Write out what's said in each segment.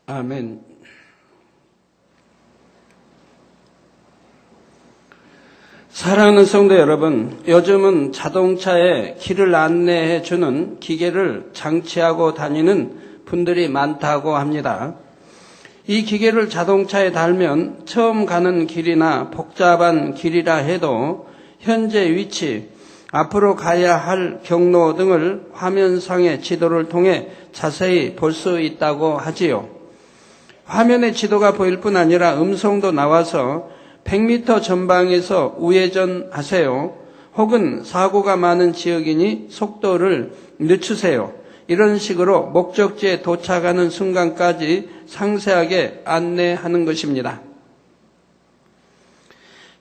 아멘. 사랑하는 성도 여러분, 요즘은 자동차에 길을 안내해 주는 기계를 장치하고 다니는 분들이 많다고 합니다. 이 기계를 자동차에 달면 처음 가는 길이나 복잡한 길이라 해도 현재 위치, 앞으로 가야 할 경로 등을 화면상의 지도를 통해 자세히 볼 수 있다고 하지요. 화면에 지도가 보일 뿐 아니라 음성도 나와서 100m 전방에서 우회전하세요. 혹은 사고가 많은 지역이니 속도를 늦추세요. 이런 식으로 목적지에 도착하는 순간까지 상세하게 안내하는 것입니다.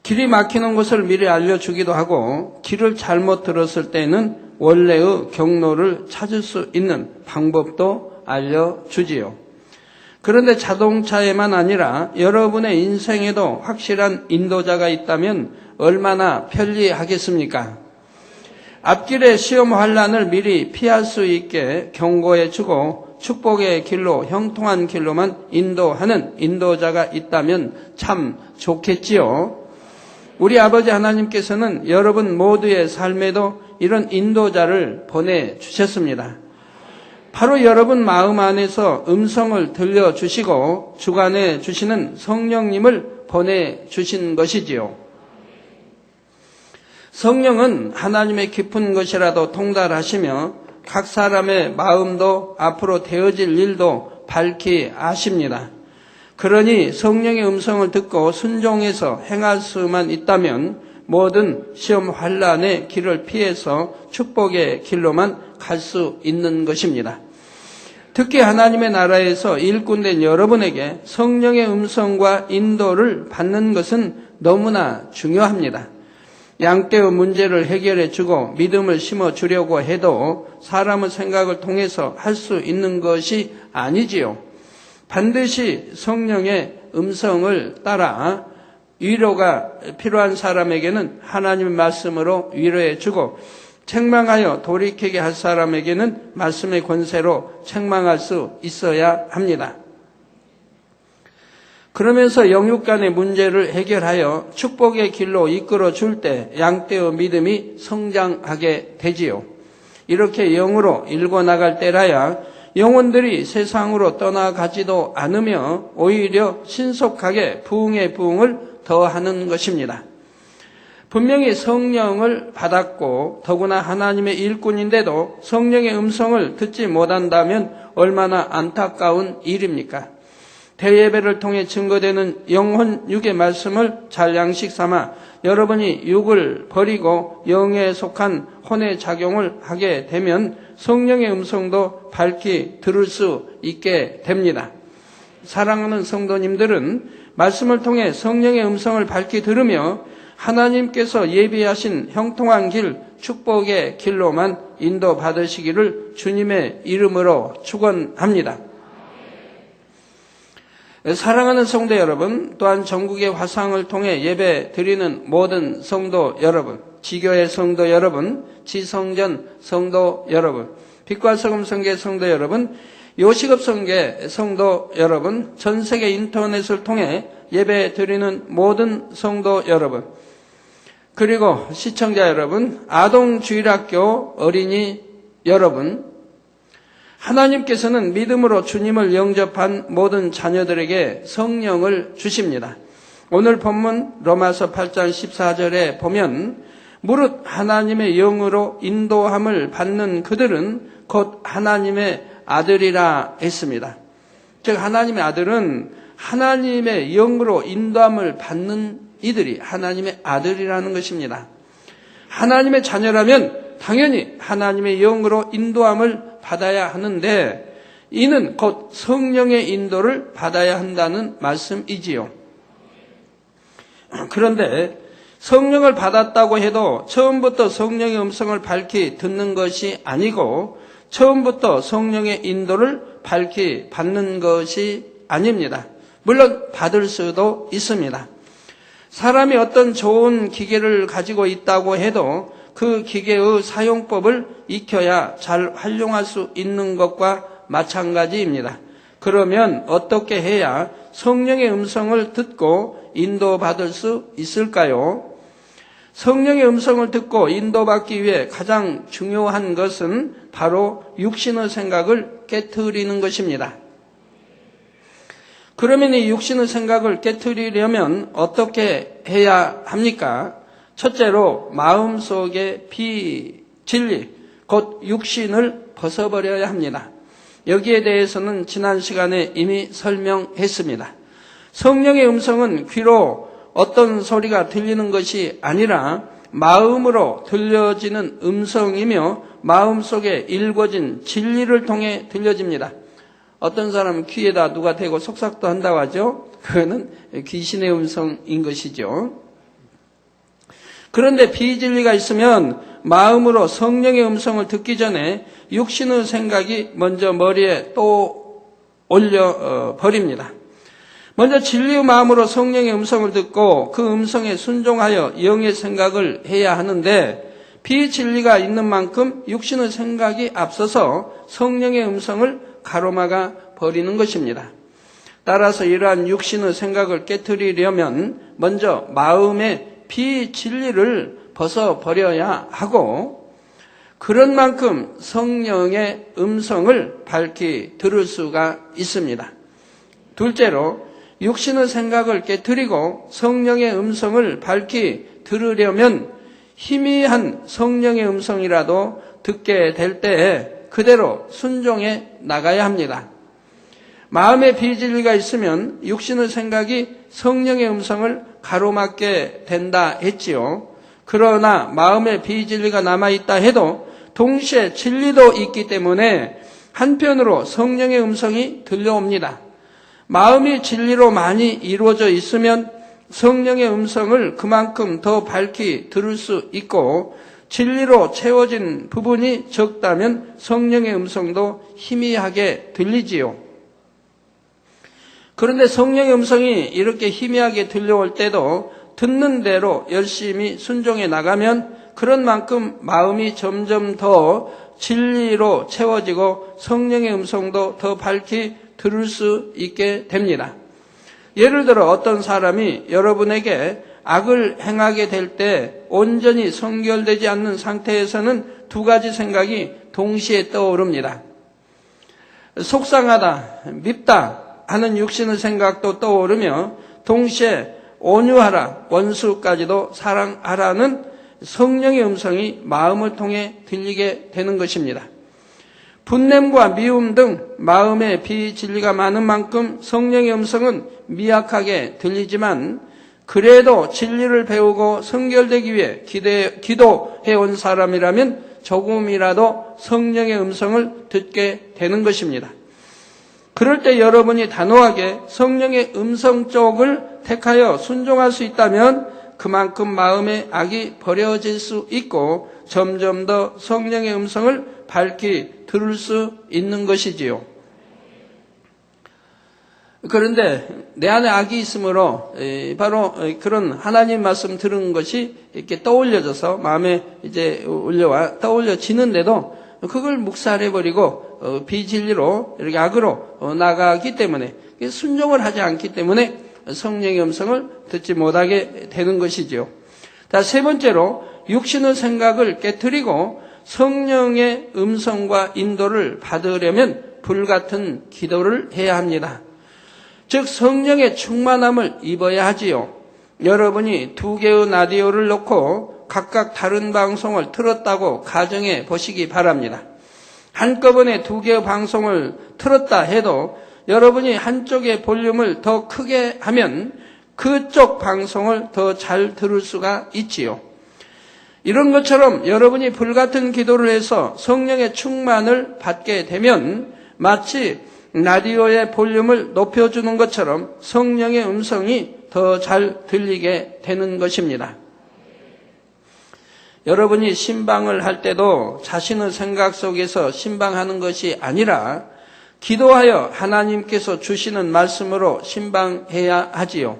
길이 막히는 곳을 미리 알려주기도 하고 길을 잘못 들었을 때는 원래의 경로를 찾을 수 있는 방법도 알려주지요. 그런데 자동차에만 아니라 여러분의 인생에도 확실한 인도자가 있다면 얼마나 편리하겠습니까? 앞길의 시험 환난을 미리 피할 수 있게 경고해주고 축복의 길로 형통한 길로만 인도하는 인도자가 있다면 참 좋겠지요. 우리 아버지 하나님께서는 여러분 모두의 삶에도 이런 인도자를 보내주셨습니다. 바로 여러분 마음 안에서 음성을 들려주시고 주관해 주시는 성령님을 보내주신 것이지요. 성령은 하나님의 깊은 것이라도 통달하시며 각 사람의 마음도 앞으로 되어질 일도 밝히 아십니다. 그러니 성령의 음성을 듣고 순종해서 행할 수만 있다면 모든 시험 환난의 길을 피해서 축복의 길로만 갈 수 있는 것입니다. 특히 하나님의 나라에서 일꾼된 여러분에게 성령의 음성과 인도를 받는 것은 너무나 중요합니다. 양떼의 문제를 해결해 주고 믿음을 심어 주려고 해도 사람의 생각을 통해서 할 수 있는 것이 아니지요. 반드시 성령의 음성을 따라 위로가 필요한 사람에게는 하나님의 말씀으로 위로해 주고 책망하여 돌이키게 할 사람에게는 말씀의 권세로 책망할 수 있어야 합니다. 그러면서 영육 간의 문제를 해결하여 축복의 길로 이끌어 줄 때 양떼의 믿음이 성장하게 되지요. 이렇게 영으로 일궈 나갈 때라야 영혼들이 세상으로 떠나가지도 않으며 오히려 신속하게 부흥의 부흥을 더하는 것입니다. 분명히 성령을 받았고 더구나 하나님의 일꾼인데도 성령의 음성을 듣지 못한다면 얼마나 안타까운 일입니까? 대예배를 통해 증거되는 영혼 육의 말씀을 잘 양식 삼아 여러분이 육을 버리고 영에 속한 혼의 작용을 하게 되면 성령의 음성도 밝히 들을 수 있게 됩니다. 사랑하는 성도님들은 말씀을 통해 성령의 음성을 밝히 들으며 하나님께서 예비하신 형통한 길, 축복의 길로만 인도받으시기를 주님의 이름으로 축원합니다. 사랑하는 성도 여러분, 또한 전국의 화상을 통해 예배 드리는 모든 성도 여러분, 지교회 성도 여러분, 지성전 성도 여러분, 빛과 소금 성계 성도 여러분, 요식업 성계 성도 여러분, 전 세계 인터넷을 통해 예배 드리는 모든 성도 여러분, 그리고 시청자 여러분, 아동주일학교 어린이 여러분, 하나님께서는 믿음으로 주님을 영접한 모든 자녀들에게 성령을 주십니다. 오늘 본문 로마서 8장 14절에 보면 무릇 하나님의 영으로 인도함을 받는 그들은 곧 하나님의 아들이라 했습니다. 즉 하나님의 아들은 하나님의 영으로 인도함을 받는 이들이 하나님의 아들이라는 것입니다. 하나님의 자녀라면 당연히 하나님의 영으로 인도함을 받아야 하는데 이는 곧 성령의 인도를 받아야 한다는 말씀이지요. 그런데 성령을 받았다고 해도 처음부터 성령의 음성을 밝히 듣는 것이 아니고 처음부터 성령의 인도를 밝히 받는 것이 아닙니다. 물론 받을 수도 있습니다. 사람이 어떤 좋은 기계를 가지고 있다고 해도 그 기계의 사용법을 익혀야 잘 활용할 수 있는 것과 마찬가지입니다. 그러면 어떻게 해야 성령의 음성을 듣고 인도받을 수 있을까요? 성령의 음성을 듣고 인도받기 위해 가장 중요한 것은 바로 육신의 생각을 깨트리는 것입니다. 그러면 이 육신의 생각을 깨트리려면 어떻게 해야 합니까? 첫째로 마음속의 비진리, 곧 육신을 벗어버려야 합니다. 여기에 대해서는 지난 시간에 이미 설명했습니다. 성령의 음성은 귀로 어떤 소리가 들리는 것이 아니라 마음으로 들려지는 음성이며 마음속에 일궈진 진리를 통해 들려집니다. 어떤 사람은 귀에다 누가 대고 속삭도 한다고 하죠. 그거는 귀신의 음성인 것이죠. 그런데 비진리가 있으면 마음으로 성령의 음성을 듣기 전에 육신의 생각이 먼저 머리에 또 올려 버립니다. 먼저 진리의 마음으로 성령의 음성을 듣고 그 음성에 순종하여 영의 생각을 해야 하는데 비진리가 있는 만큼 육신의 생각이 앞서서 성령의 음성을 가로막아 버리는 것입니다. 따라서 이러한 육신의 생각을 깨트리려면 먼저 마음의 비진리를 벗어버려야 하고 그런 만큼 성령의 음성을 밝히 들을 수가 있습니다. 둘째로 육신의 생각을 깨트리고 성령의 음성을 밝히 들으려면 희미한 성령의 음성이라도 듣게 될 때에 그대로 순종해 나가야 합니다. 마음의 비진리가 있으면 육신의 생각이 성령의 음성을 가로막게 된다 했지요. 그러나 마음의 비진리가 남아있다 해도 동시에 진리도 있기 때문에 한편으로 성령의 음성이 들려옵니다. 마음이 진리로 많이 이루어져 있으면 성령의 음성을 그만큼 더 밝히 들을 수 있고 진리로 채워진 부분이 적다면 성령의 음성도 희미하게 들리지요. 그런데 성령의 음성이 이렇게 희미하게 들려올 때도 듣는 대로 열심히 순종해 나가면 그런 만큼 마음이 점점 더 진리로 채워지고 성령의 음성도 더 밝히 들을 수 있게 됩니다. 예를 들어 어떤 사람이 여러분에게 악을 행하게 될 때 온전히 성결되지 않는 상태에서는 두 가지 생각이 동시에 떠오릅니다. 속상하다, 밉다 하는 육신의 생각도 떠오르며 동시에 온유하라, 원수까지도 사랑하라는 성령의 음성이 마음을 통해 들리게 되는 것입니다. 분냄과 미움 등 마음의 비진리가 많은 만큼 성령의 음성은 미약하게 들리지만 그래도 진리를 배우고 성결되기 위해 기도해온 사람이라면 조금이라도 성령의 음성을 듣게 되는 것입니다. 그럴 때 여러분이 단호하게 성령의 음성 쪽을 택하여 순종할 수 있다면 그만큼 마음의 악이 버려질 수 있고 점점 더 성령의 음성을 밝히 들을 수 있는 것이지요. 그런데 내 안에 악이 있으므로 바로 그런 하나님 말씀 들은 것이 이렇게 떠올려져서 마음에 이제 올려와 떠올려지는데도 그걸 묵살해버리고 비진리로 이렇게 악으로 나가기 때문에 순종을 하지 않기 때문에 성령의 음성을 듣지 못하게 되는 것이죠. 세 번째로 육신의 생각을 깨트리고 성령의 음성과 인도를 받으려면 불같은 기도를 해야 합니다. 즉 성령의 충만함을 입어야 하지요. 여러분이 두 개의 라디오를 놓고 각각 다른 방송을 틀었다고 가정해 보시기 바랍니다. 한꺼번에 두 개의 방송을 틀었다 해도 여러분이 한쪽의 볼륨을 더 크게 하면 그쪽 방송을 더 잘 들을 수가 있지요. 이런 것처럼 여러분이 불같은 기도를 해서 성령의 충만을 받게 되면 마치 라디오의 볼륨을 높여주는 것처럼 성령의 음성이 더 잘 들리게 되는 것입니다. 여러분이 신방을 할 때도 자신의 생각 속에서 신방하는 것이 아니라 기도하여 하나님께서 주시는 말씀으로 신방해야 하지요.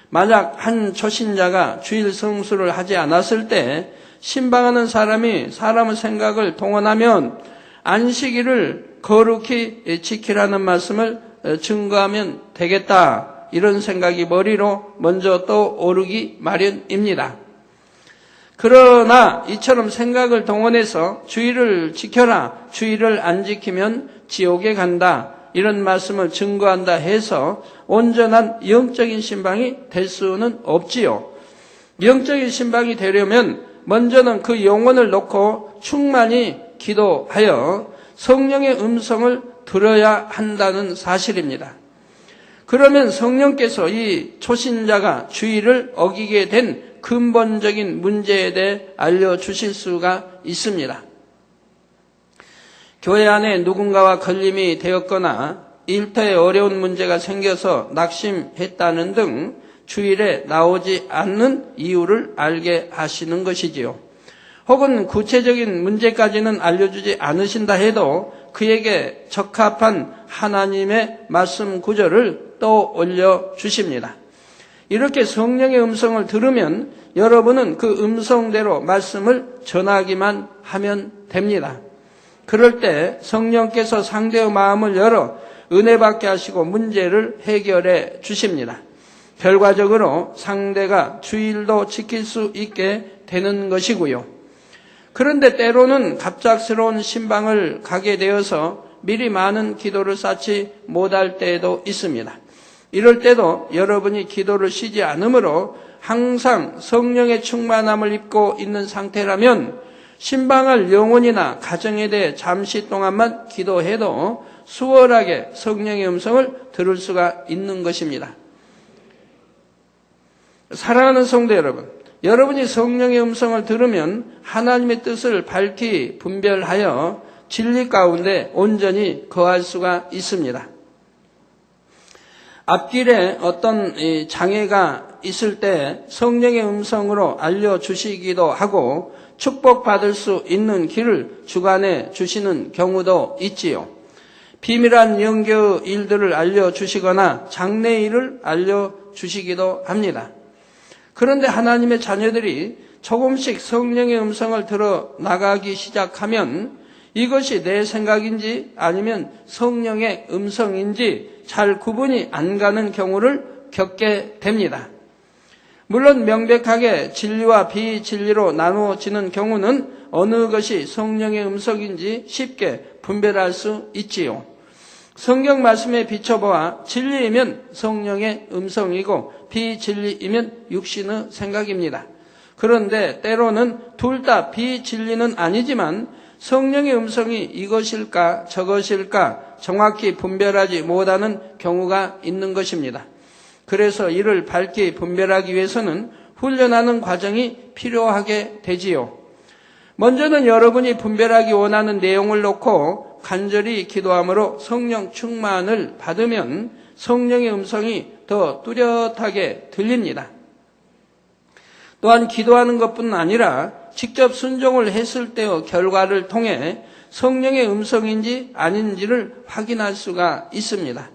만약 한 초신자가 주일 성수를 하지 않았을 때 신방하는 사람의 생각을 동원하면 안식일을 거룩히 지키라는 말씀을 증거하면 되겠다. 이런 생각이 머리로 먼저 떠오르기 마련입니다. 그러나 이처럼 생각을 동원해서 주의를 지켜라. 주의를 안 지키면 지옥에 간다. 이런 말씀을 증거한다 해서 온전한 영적인 신방이 될 수는 없지요. 영적인 신방이 되려면 먼저는 그 영혼을 놓고 충만히 기도하여 성령의 음성을 들어야 한다는 사실입니다. 그러면 성령께서 이 초신자가 주의를 어기게 된 근본적인 문제에 대해 알려주실 수가 있습니다. 교회 안에 누군가와 걸림이 되었거나 일터에 어려운 문제가 생겨서 낙심했다는 등 주일에 나오지 않는 이유를 알게 하시는 것이지요. 혹은 구체적인 문제까지는 알려주지 않으신다 해도 그에게 적합한 하나님의 말씀 구절을 떠올려 주십니다. 이렇게 성령의 음성을 들으면 여러분은 그 음성대로 말씀을 전하기만 하면 됩니다. 그럴 때 성령께서 상대의 마음을 열어 은혜 받게 하시고 문제를 해결해 주십니다. 결과적으로 상대가 주일도 지킬 수 있게 되는 것이고요. 그런데 때로는 갑작스러운 신방을 가게 되어서 미리 많은 기도를 쌓지 못할 때도 있습니다. 이럴 때도 여러분이 기도를 쉬지 않으므로 항상 성령의 충만함을 입고 있는 상태라면 신방할 영혼이나 가정에 대해 잠시 동안만 기도해도 수월하게 성령의 음성을 들을 수가 있는 것입니다. 사랑하는 성도 여러분, 여러분이 성령의 음성을 들으면 하나님의 뜻을 밝히 분별하여 진리 가운데 온전히 거할 수가 있습니다. 앞길에 어떤 장애가 있을 때 성령의 음성으로 알려주시기도 하고 축복받을 수 있는 길을 주관해 주시는 경우도 있지요. 비밀한 영계 일들을 알려주시거나 장래일을 알려주시기도 합니다. 그런데 하나님의 자녀들이 조금씩 성령의 음성을 들어 나가기 시작하면 이것이 내 생각인지 아니면 성령의 음성인지 잘 구분이 안 가는 경우를 겪게 됩니다. 물론 명백하게 진리와 비진리로 나누어지는 경우는 어느 것이 성령의 음성인지 쉽게 분별할 수 있지요. 성경 말씀에 비춰보아 진리이면 성령의 음성이고 비진리이면 육신의 생각입니다. 그런데 때로는 둘 다 비진리는 아니지만 성령의 음성이 이것일까 저것일까 정확히 분별하지 못하는 경우가 있는 것입니다. 그래서 이를 밝히 분별하기 위해서는 훈련하는 과정이 필요하게 되지요. 먼저는 여러분이 분별하기 원하는 내용을 놓고 간절히 기도함으로 성령 충만을 받으면 성령의 음성이 더 뚜렷하게 들립니다. 또한 기도하는 것뿐 아니라 직접 순종을 했을 때의 결과를 통해 성령의 음성인지 아닌지를 확인할 수가 있습니다.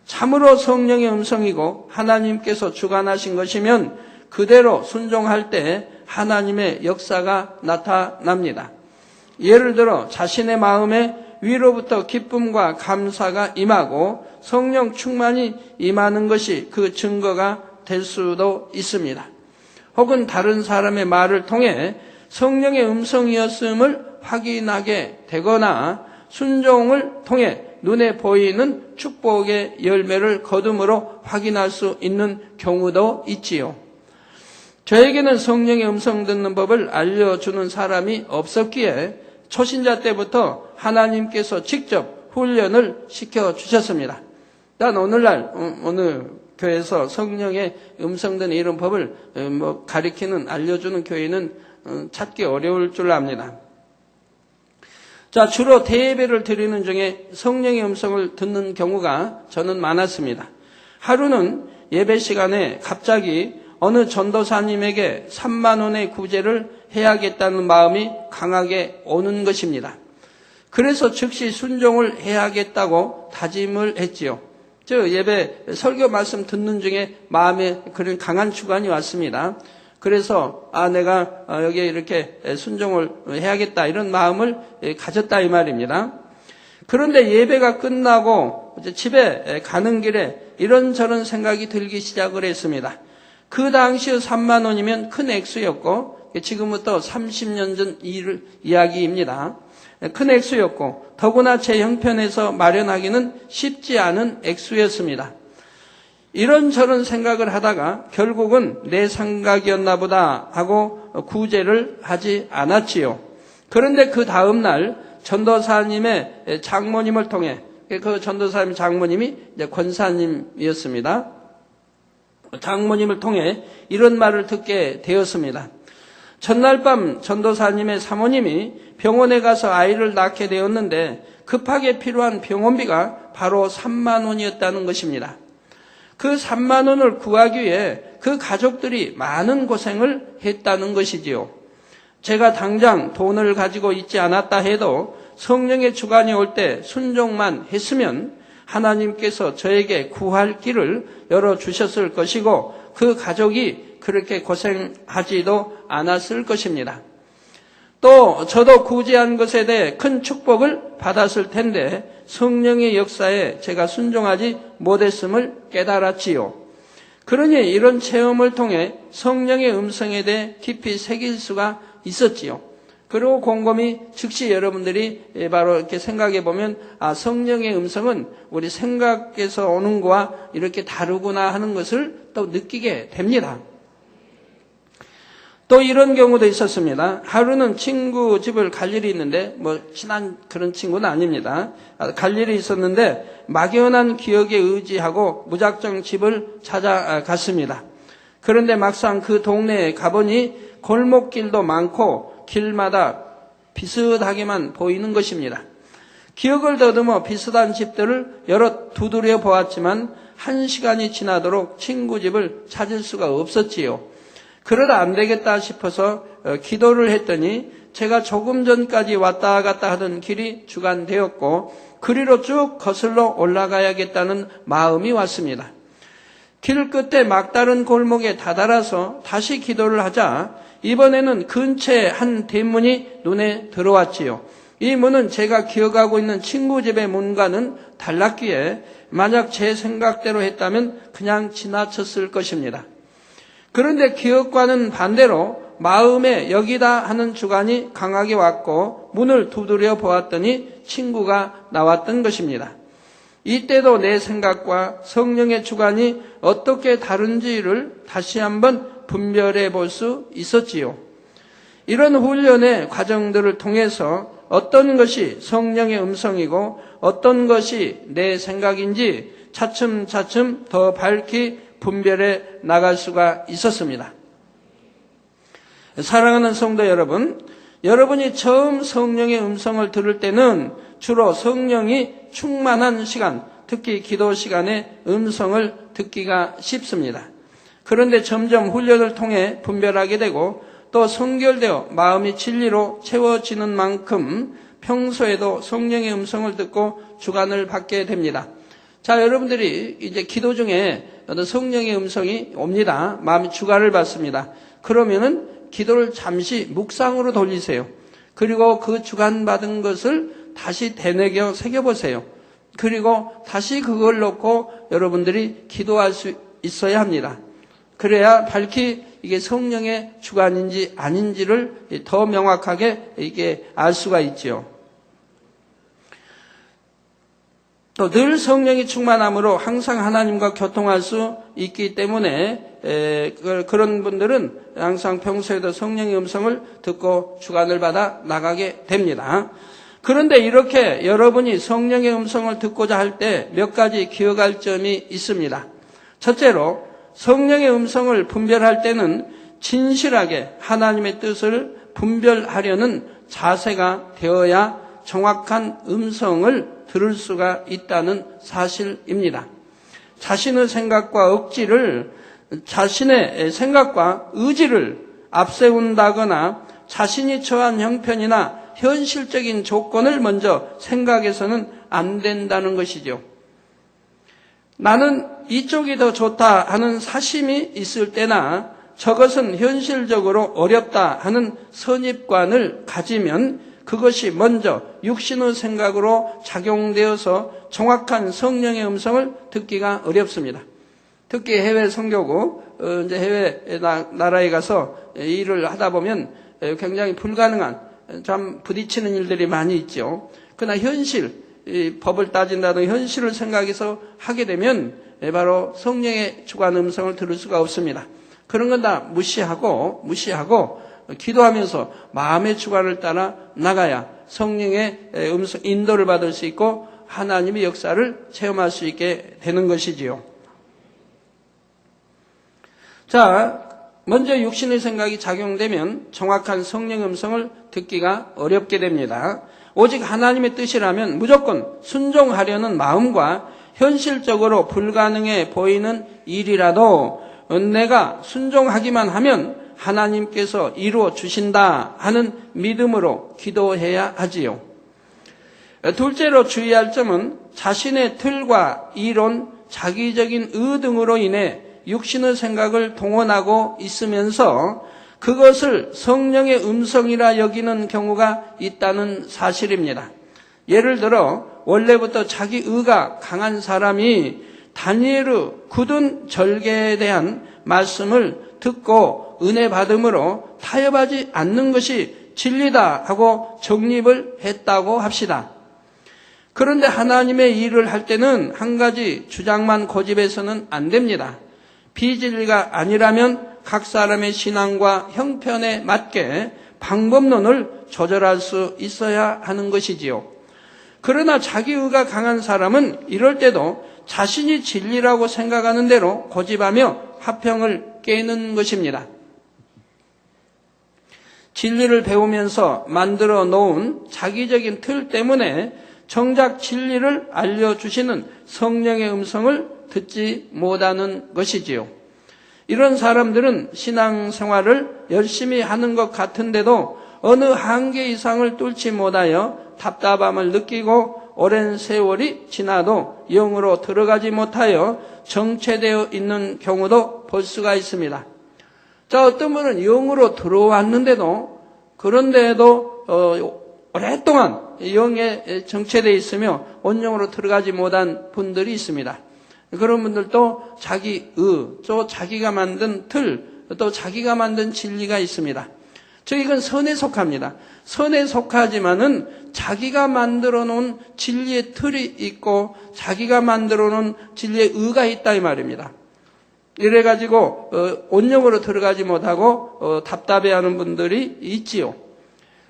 참으로 성령의 음성이고 하나님께서 주관하신 것이면 그대로 순종할 때 하나님의 역사가 나타납니다. 예를 들어 자신의 마음에 위로부터 기쁨과 감사가 임하고 성령 충만이 임하는 것이 그 증거가 될 수도 있습니다. 혹은 다른 사람의 말을 통해 성령의 음성이었음을 확인하게 되거나 순종을 통해 눈에 보이는 축복의 열매를 거둠으로 확인할 수 있는 경우도 있지요. 저에게는 성령의 음성 듣는 법을 알려주는 사람이 없었기에 초신자 때부터 하나님께서 직접 훈련을 시켜주셨습니다. 난 오늘날 어느 교회에서 성령의 음성 듣는 이런 법을 가리키는 알려주는 교회는 찾기 어려울 줄 압니다. 자, 주로 대예배를 드리는 중에 성령의 음성을 듣는 경우가 저는 많았습니다. 하루는 예배 시간에 갑자기 어느 전도사님에게 3만 원의 구제를 해야겠다는 마음이 강하게 오는 것입니다. 그래서 즉시 순종을 해야겠다고 다짐을 했지요. 저 예배 설교 말씀 듣는 중에 마음에 그런 강한 주관이 왔습니다. 그래서 내가 여기에 이렇게 순종을 해야겠다 이런 마음을 가졌다 이 말입니다. 그런데 예배가 끝나고 이제 집에 가는 길에 이런저런 생각이 들기 시작을 했습니다. 그 당시의 3만 원이면 큰 액수였고, 지금부터 30년 전 이야기입니다. 큰 액수였고, 더구나 제 형편에서 마련하기는 쉽지 않은 액수였습니다. 이런저런 생각을 하다가 결국은 내 생각이었나 보다 하고 구제를 하지 않았지요. 그런데 그 다음날 전도사님의 장모님을 통해, 그 전도사님 장모님이 이제 권사님이었습니다. 장모님을 통해 이런 말을 듣게 되었습니다. 전날 밤 전도사님의 사모님이 병원에 가서 아이를 낳게 되었는데 급하게 필요한 병원비가 바로 3만 원이었다는 것입니다. 그 3만 원을 구하기 위해 그 가족들이 많은 고생을 했다는 것이지요. 제가 당장 돈을 가지고 있지 않았다 해도 성령의 주관이 올 때 순종만 했으면 하나님께서 저에게 구할 길을 열어주셨을 것이고 그 가족이 그렇게 고생하지도 않았을 것입니다. 또 저도 구제한 것에 대해 큰 축복을 받았을 텐데 성령의 역사에 제가 순종하지 못했음을 깨달았지요. 그러니 이런 체험을 통해 성령의 음성에 대해 깊이 새길 수가 있었지요. 그리고 곰곰이 즉시 여러분들이 바로 이렇게 생각해 보면 성령의 음성은 우리 생각에서 오는 거와 이렇게 다르구나 하는 것을 또 느끼게 됩니다. 또 이런 경우도 있었습니다. 하루는 친구 집을 갈 일이 있는데 친한 그런 친구는 아닙니다. 갈 일이 있었는데 막연한 기억에 의지하고 무작정 집을 찾아갔습니다. 그런데 막상 그 동네에 가보니 골목길도 많고 길마다 비슷하게만 보이는 것입니다. 기억을 더듬어 비슷한 집들을 여러 두드려 보았지만 1시간이 지나도록 친구 집을 찾을 수가 없었지요. 그러다 안 되겠다 싶어서 기도를 했더니 제가 조금 전까지 왔다 갔다 하던 길이 주간되었고 그리로 쭉 거슬러 올라가야겠다는 마음이 왔습니다. 길 끝에 막다른 골목에 다다라서 다시 기도를 하자 이번에는 근처에 한 대문이 눈에 들어왔지요. 이 문은 제가 기억하고 있는 친구 집의 문과는 달랐기에 만약 제 생각대로 했다면 그냥 지나쳤을 것입니다. 그런데 기억과는 반대로 마음에 여기다 하는 주관이 강하게 왔고 문을 두드려 보았더니 친구가 나왔던 것입니다. 이때도 내 생각과 성령의 주관이 어떻게 다른지를 다시 한번 분별해 볼 수 있었지요. 이런 훈련의 과정들을 통해서 어떤 것이 성령의 음성이고 어떤 것이 내 생각인지 차츰차츰 더 밝히 분별해 나갈 수가 있었습니다. 사랑하는 성도 여러분, 여러분이 처음 성령의 음성을 들을 때는 주로 성령이 충만한 시간, 특히 기도 시간에 음성을 듣기가 쉽습니다. 그런데 점점 훈련을 통해 분별하게 되고 또 성결되어 마음이 진리로 채워지는 만큼 평소에도 성령의 음성을 듣고 주관을 받게 됩니다. 자, 여러분들이 이제 기도 중에 어떤 성령의 음성이 옵니다. 마음이 주관을 받습니다. 그러면은 기도를 잠시 묵상으로 돌리세요. 그리고 그 주관받은 것을 다시 되새겨 새겨보세요. 그리고 다시 그걸 놓고 여러분들이 기도할 수 있어야 합니다. 그래야 밝히 이게 성령의 주관인지 아닌지를 더 명확하게 이게 알 수가 있죠. 또 늘 성령이 충만함으로 항상 하나님과 교통할 수 있기 때문에 그런 분들은 항상 평소에도 성령의 음성을 듣고 주관을 받아 나가게 됩니다. 그런데 이렇게 여러분이 성령의 음성을 듣고자 할 때 몇 가지 기억할 점이 있습니다. 첫째로 성령의 음성을 분별할 때는 진실하게 하나님의 뜻을 분별하려는 자세가 되어야 정확한 음성을 들을 수가 있다는 사실입니다. 자신의 생각과 억지를, 자신의 생각과 의지를 앞세운다거나 자신이 처한 형편이나 현실적인 조건을 먼저 생각해서는 안 된다는 것이죠. 나는 이쪽이 더 좋다 하는 사심이 있을 때나 저것은 현실적으로 어렵다 하는 선입관을 가지면 그것이 먼저 육신의 생각으로 작용되어서 정확한 성령의 음성을 듣기가 어렵습니다. 특히 해외 선교국, 이제 해외 나라에 가서 일을 하다 보면 굉장히 불가능한, 참 부딪히는 일들이 많이 있죠. 그러나 현실, 이 법을 따진다든 현실을 생각해서 하게 되면 바로 성령의 주관 음성을 들을 수가 없습니다. 그런 건 다 무시하고 기도하면서 마음의 주관을 따라 나가야 성령의 음성, 인도를 받을 수 있고 하나님의 역사를 체험할 수 있게 되는 것이지요. 자, 먼저 육신의 생각이 작용되면 정확한 성령 음성을 듣기가 어렵게 됩니다. 오직 하나님의 뜻이라면 무조건 순종하려는 마음과 현실적으로 불가능해 보이는 일이라도 내가 순종하기만 하면 하나님께서 이루어 주신다 하는 믿음으로 기도해야 하지요. 둘째로 주의할 점은 자신의 틀과 이론, 자기적인 의 등으로 인해 육신의 생각을 동원하고 있으면서 그것을 성령의 음성이라 여기는 경우가 있다는 사실입니다. 예를 들어 원래부터 자기 의가 강한 사람이 다니엘의 굳은 절개에 대한 말씀을 듣고 은혜 받음으로 타협하지 않는 것이 진리다 하고 정립을 했다고 합시다. 그런데 하나님의 일을 할 때는 한 가지 주장만 고집해서는 안 됩니다. 비진리가 아니라면 각 사람의 신앙과 형편에 맞게 방법론을 조절할 수 있어야 하는 것이지요. 그러나 자기 의가 강한 사람은 이럴 때도 자신이 진리라고 생각하는 대로 고집하며 화평을 깨는 것입니다. 진리를 배우면서 만들어 놓은 자기적인 틀 때문에 정작 진리를 알려주시는 성령의 음성을 듣지 못하는 것이지요. 이런 사람들은 신앙생활을 열심히 하는 것 같은데도 어느 한계 이상을 뚫지 못하여 답답함을 느끼고 오랜 세월이 지나도 영으로 들어가지 못하여 정체되어 있는 경우도 볼 수가 있습니다. 자, 어떤 분은 영으로 들어왔는데도 그런데도 오랫동안 영에 정체되어 있으며 온영으로 들어가지 못한 분들이 있습니다. 그런 분들도 자기 또 자기가 만든 틀, 또 자기가 만든 진리가 있습니다. 즉 이건 선에 속합니다. 선에 속하지만은 자기가 만들어 놓은 진리의 틀이 있고 자기가 만들어 놓은 진리의 의가 있다 이 말입니다. 이래가지고 온영으로 들어가지 못하고 답답해하는 분들이 있지요.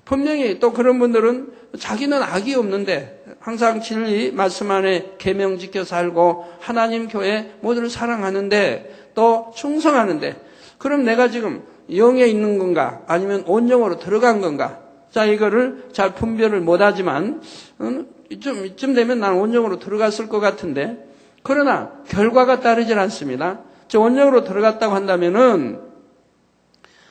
분명히 또 그런 분들은 자기는 악이 없는데 항상 진리 말씀 안에 계명 지켜 살고 하나님 교회 모두를 사랑하는데 또 충성하는데 그럼 내가 지금 영에 있는 건가 아니면 온영으로 들어간 건가? 자, 이거를 잘 분별을 못하지만 이쯤 되면 나는 온영으로 들어갔을 것 같은데 그러나 결과가 따르질 않습니다. 저 온영으로 들어갔다고 한다면은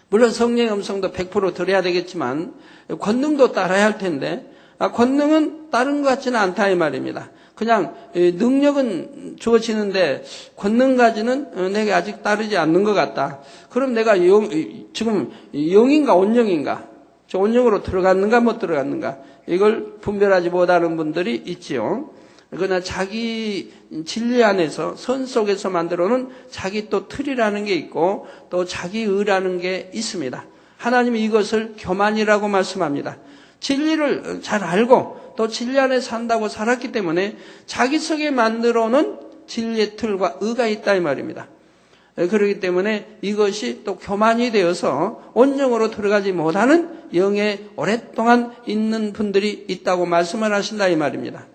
물론 성령의 음성도 100% 들어야 되겠지만 권능도 따라야 할 텐데 권능은 다른 것 같지는 않다 이 말입니다. 그냥 능력은 주어지는데 권능까지는 내게 아직 따르지 않는 것 같다. 그럼 내가 지금 영인가 온영인가? 저 온영으로 들어갔는가 못 들어갔는가? 이걸 분별하지 못하는 분들이 있지요. 그러나 자기 진리 안에서 선 속에서 만들어놓은 자기 또 틀이라는 게 있고 또 자기 의라는 게 있습니다. 하나님이 이것을 교만이라고 말씀합니다. 진리를 잘 알고 또 진리 안에 산다고 살았기 때문에 자기 속에 만들어놓은 진리의 틀과 의가 있다 이 말입니다. 그렇기 때문에 이것이 또 교만이 되어서 온영으로 들어가지 못하는 영에 오랫동안 있는 분들이 있다고 말씀을 하신다 이 말입니다.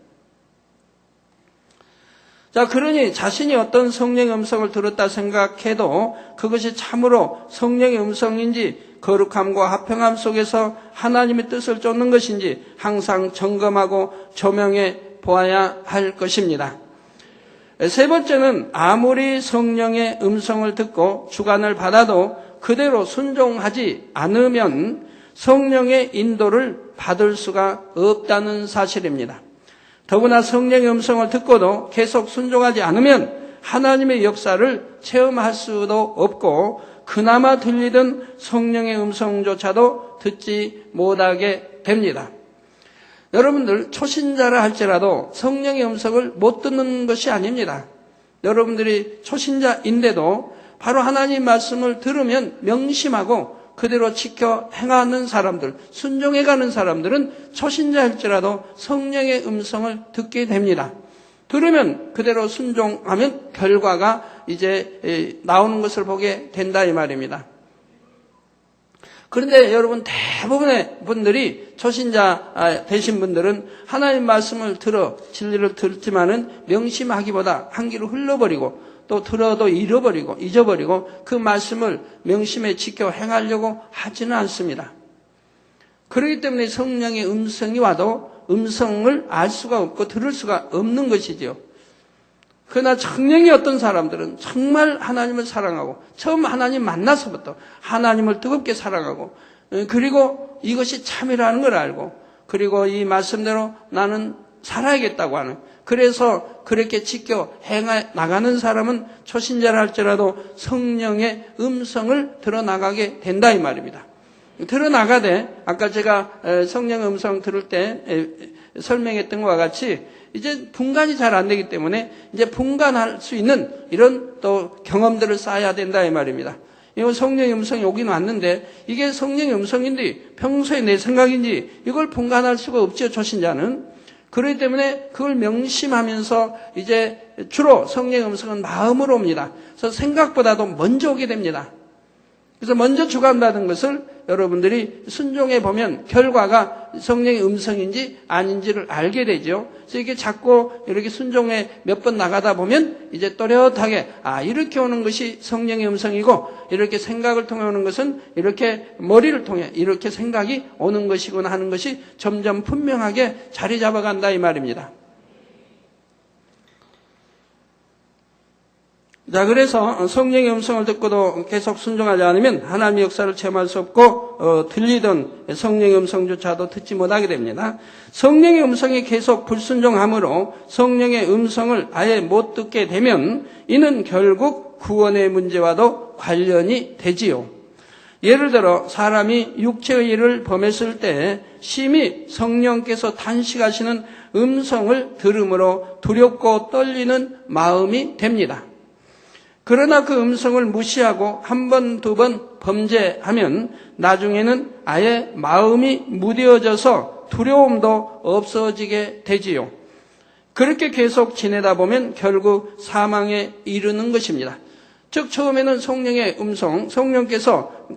자, 그러니 자신이 어떤 성령의 음성을 들었다 생각해도 그것이 참으로 성령의 음성인지 거룩함과 화평함 속에서 하나님의 뜻을 쫓는 것인지 항상 점검하고 조명해 보아야 할 것입니다. 세 번째는 아무리 성령의 음성을 듣고 주관을 받아도 그대로 순종하지 않으면 성령의 인도를 받을 수가 없다는 사실입니다. 더구나 성령의 음성을 듣고도 계속 순종하지 않으면 하나님의 역사를 체험할 수도 없고 그나마 들리던 성령의 음성조차도 듣지 못하게 됩니다. 여러분들 초신자라 할지라도 성령의 음성을 못 듣는 것이 아닙니다. 여러분들이 초신자인데도 바로 하나님 말씀을 들으면 명심하고 그대로 지켜 행하는 사람들, 순종해가는 사람들은 초신자일지라도 성령의 음성을 듣게 됩니다. 들으면 그대로 순종하면 결과가 이제 나오는 것을 보게 된다 이 말입니다. 그런데 여러분 대부분의 분들이 초신자 되신 분들은 하나님 말씀을 들어 진리를 듣지만은 명심하기보다 한 길로 흘러버리고 또 들어도 잊어버리고 그 말씀을 명심에 지켜 행하려고 하지는 않습니다. 그렇기 때문에 성령의 음성이 와도 음성을 알 수가 없고 들을 수가 없는 것이지요. 그러나 청량이 어떤 사람들은 정말 하나님을 사랑하고 처음 하나님 만나서부터 하나님을 뜨겁게 사랑하고 그리고 이것이 참이라는 걸 알고 그리고 이 말씀대로 나는 살아야겠다고 하는 그래서 그렇게 지켜 행해 나가는 사람은 초신자라 할지라도 성령의 음성을 들어나가게 된다 이 말입니다. 들어나가되 아까 제가 성령의 음성 들을 때 설명했던 것과 같이 이제 분간이 잘 안 되기 때문에 이제 분간할 수 있는 이런 또 경험들을 쌓아야 된다 이 말입니다. 이거 성령의 음성이 오긴 왔는데 이게 성령의 음성인지 평소에 내 생각인지 이걸 분간할 수가 없죠 초신자는. 그렇기 때문에 그걸 명심하면서 이제 주로 성령의 음성은 마음으로 옵니다. 그래서 생각보다도 먼저 오게 됩니다. 그래서 먼저 주관받은 것을 여러분들이 순종해 보면 결과가 성령의 음성인지 아닌지를 알게 되죠. 그래서 이게 자꾸 이렇게 순종해 몇 번 나가다 보면 이제 또렷하게 이렇게 오는 것이 성령의 음성이고 이렇게 생각을 통해 오는 것은 이렇게 머리를 통해 이렇게 생각이 오는 것이구나 하는 것이 점점 분명하게 자리 잡아간다 이 말입니다. 자, 그래서 성령의 음성을 듣고도 계속 순종하지 않으면 하나님의 역사를 체험할 수 없고 들리던 성령의 음성조차도 듣지 못하게 됩니다. 성령의 음성이 계속 불순종함으로 성령의 음성을 아예 못 듣게 되면 이는 결국 구원의 문제와도 관련이 되지요. 예를 들어 사람이 육체의 일을 범했을 때 심히 성령께서 탄식하시는 음성을 들음으로 두렵고 떨리는 마음이 됩니다. 그러나 그 음성을 무시하고 한 번, 두 번 범죄하면 나중에는 아예 마음이 무뎌져서 두려움도 없어지게 되지요. 그렇게 계속 지내다 보면 결국 사망에 이르는 것입니다. 즉 처음에는 성령의 음성, 성령께서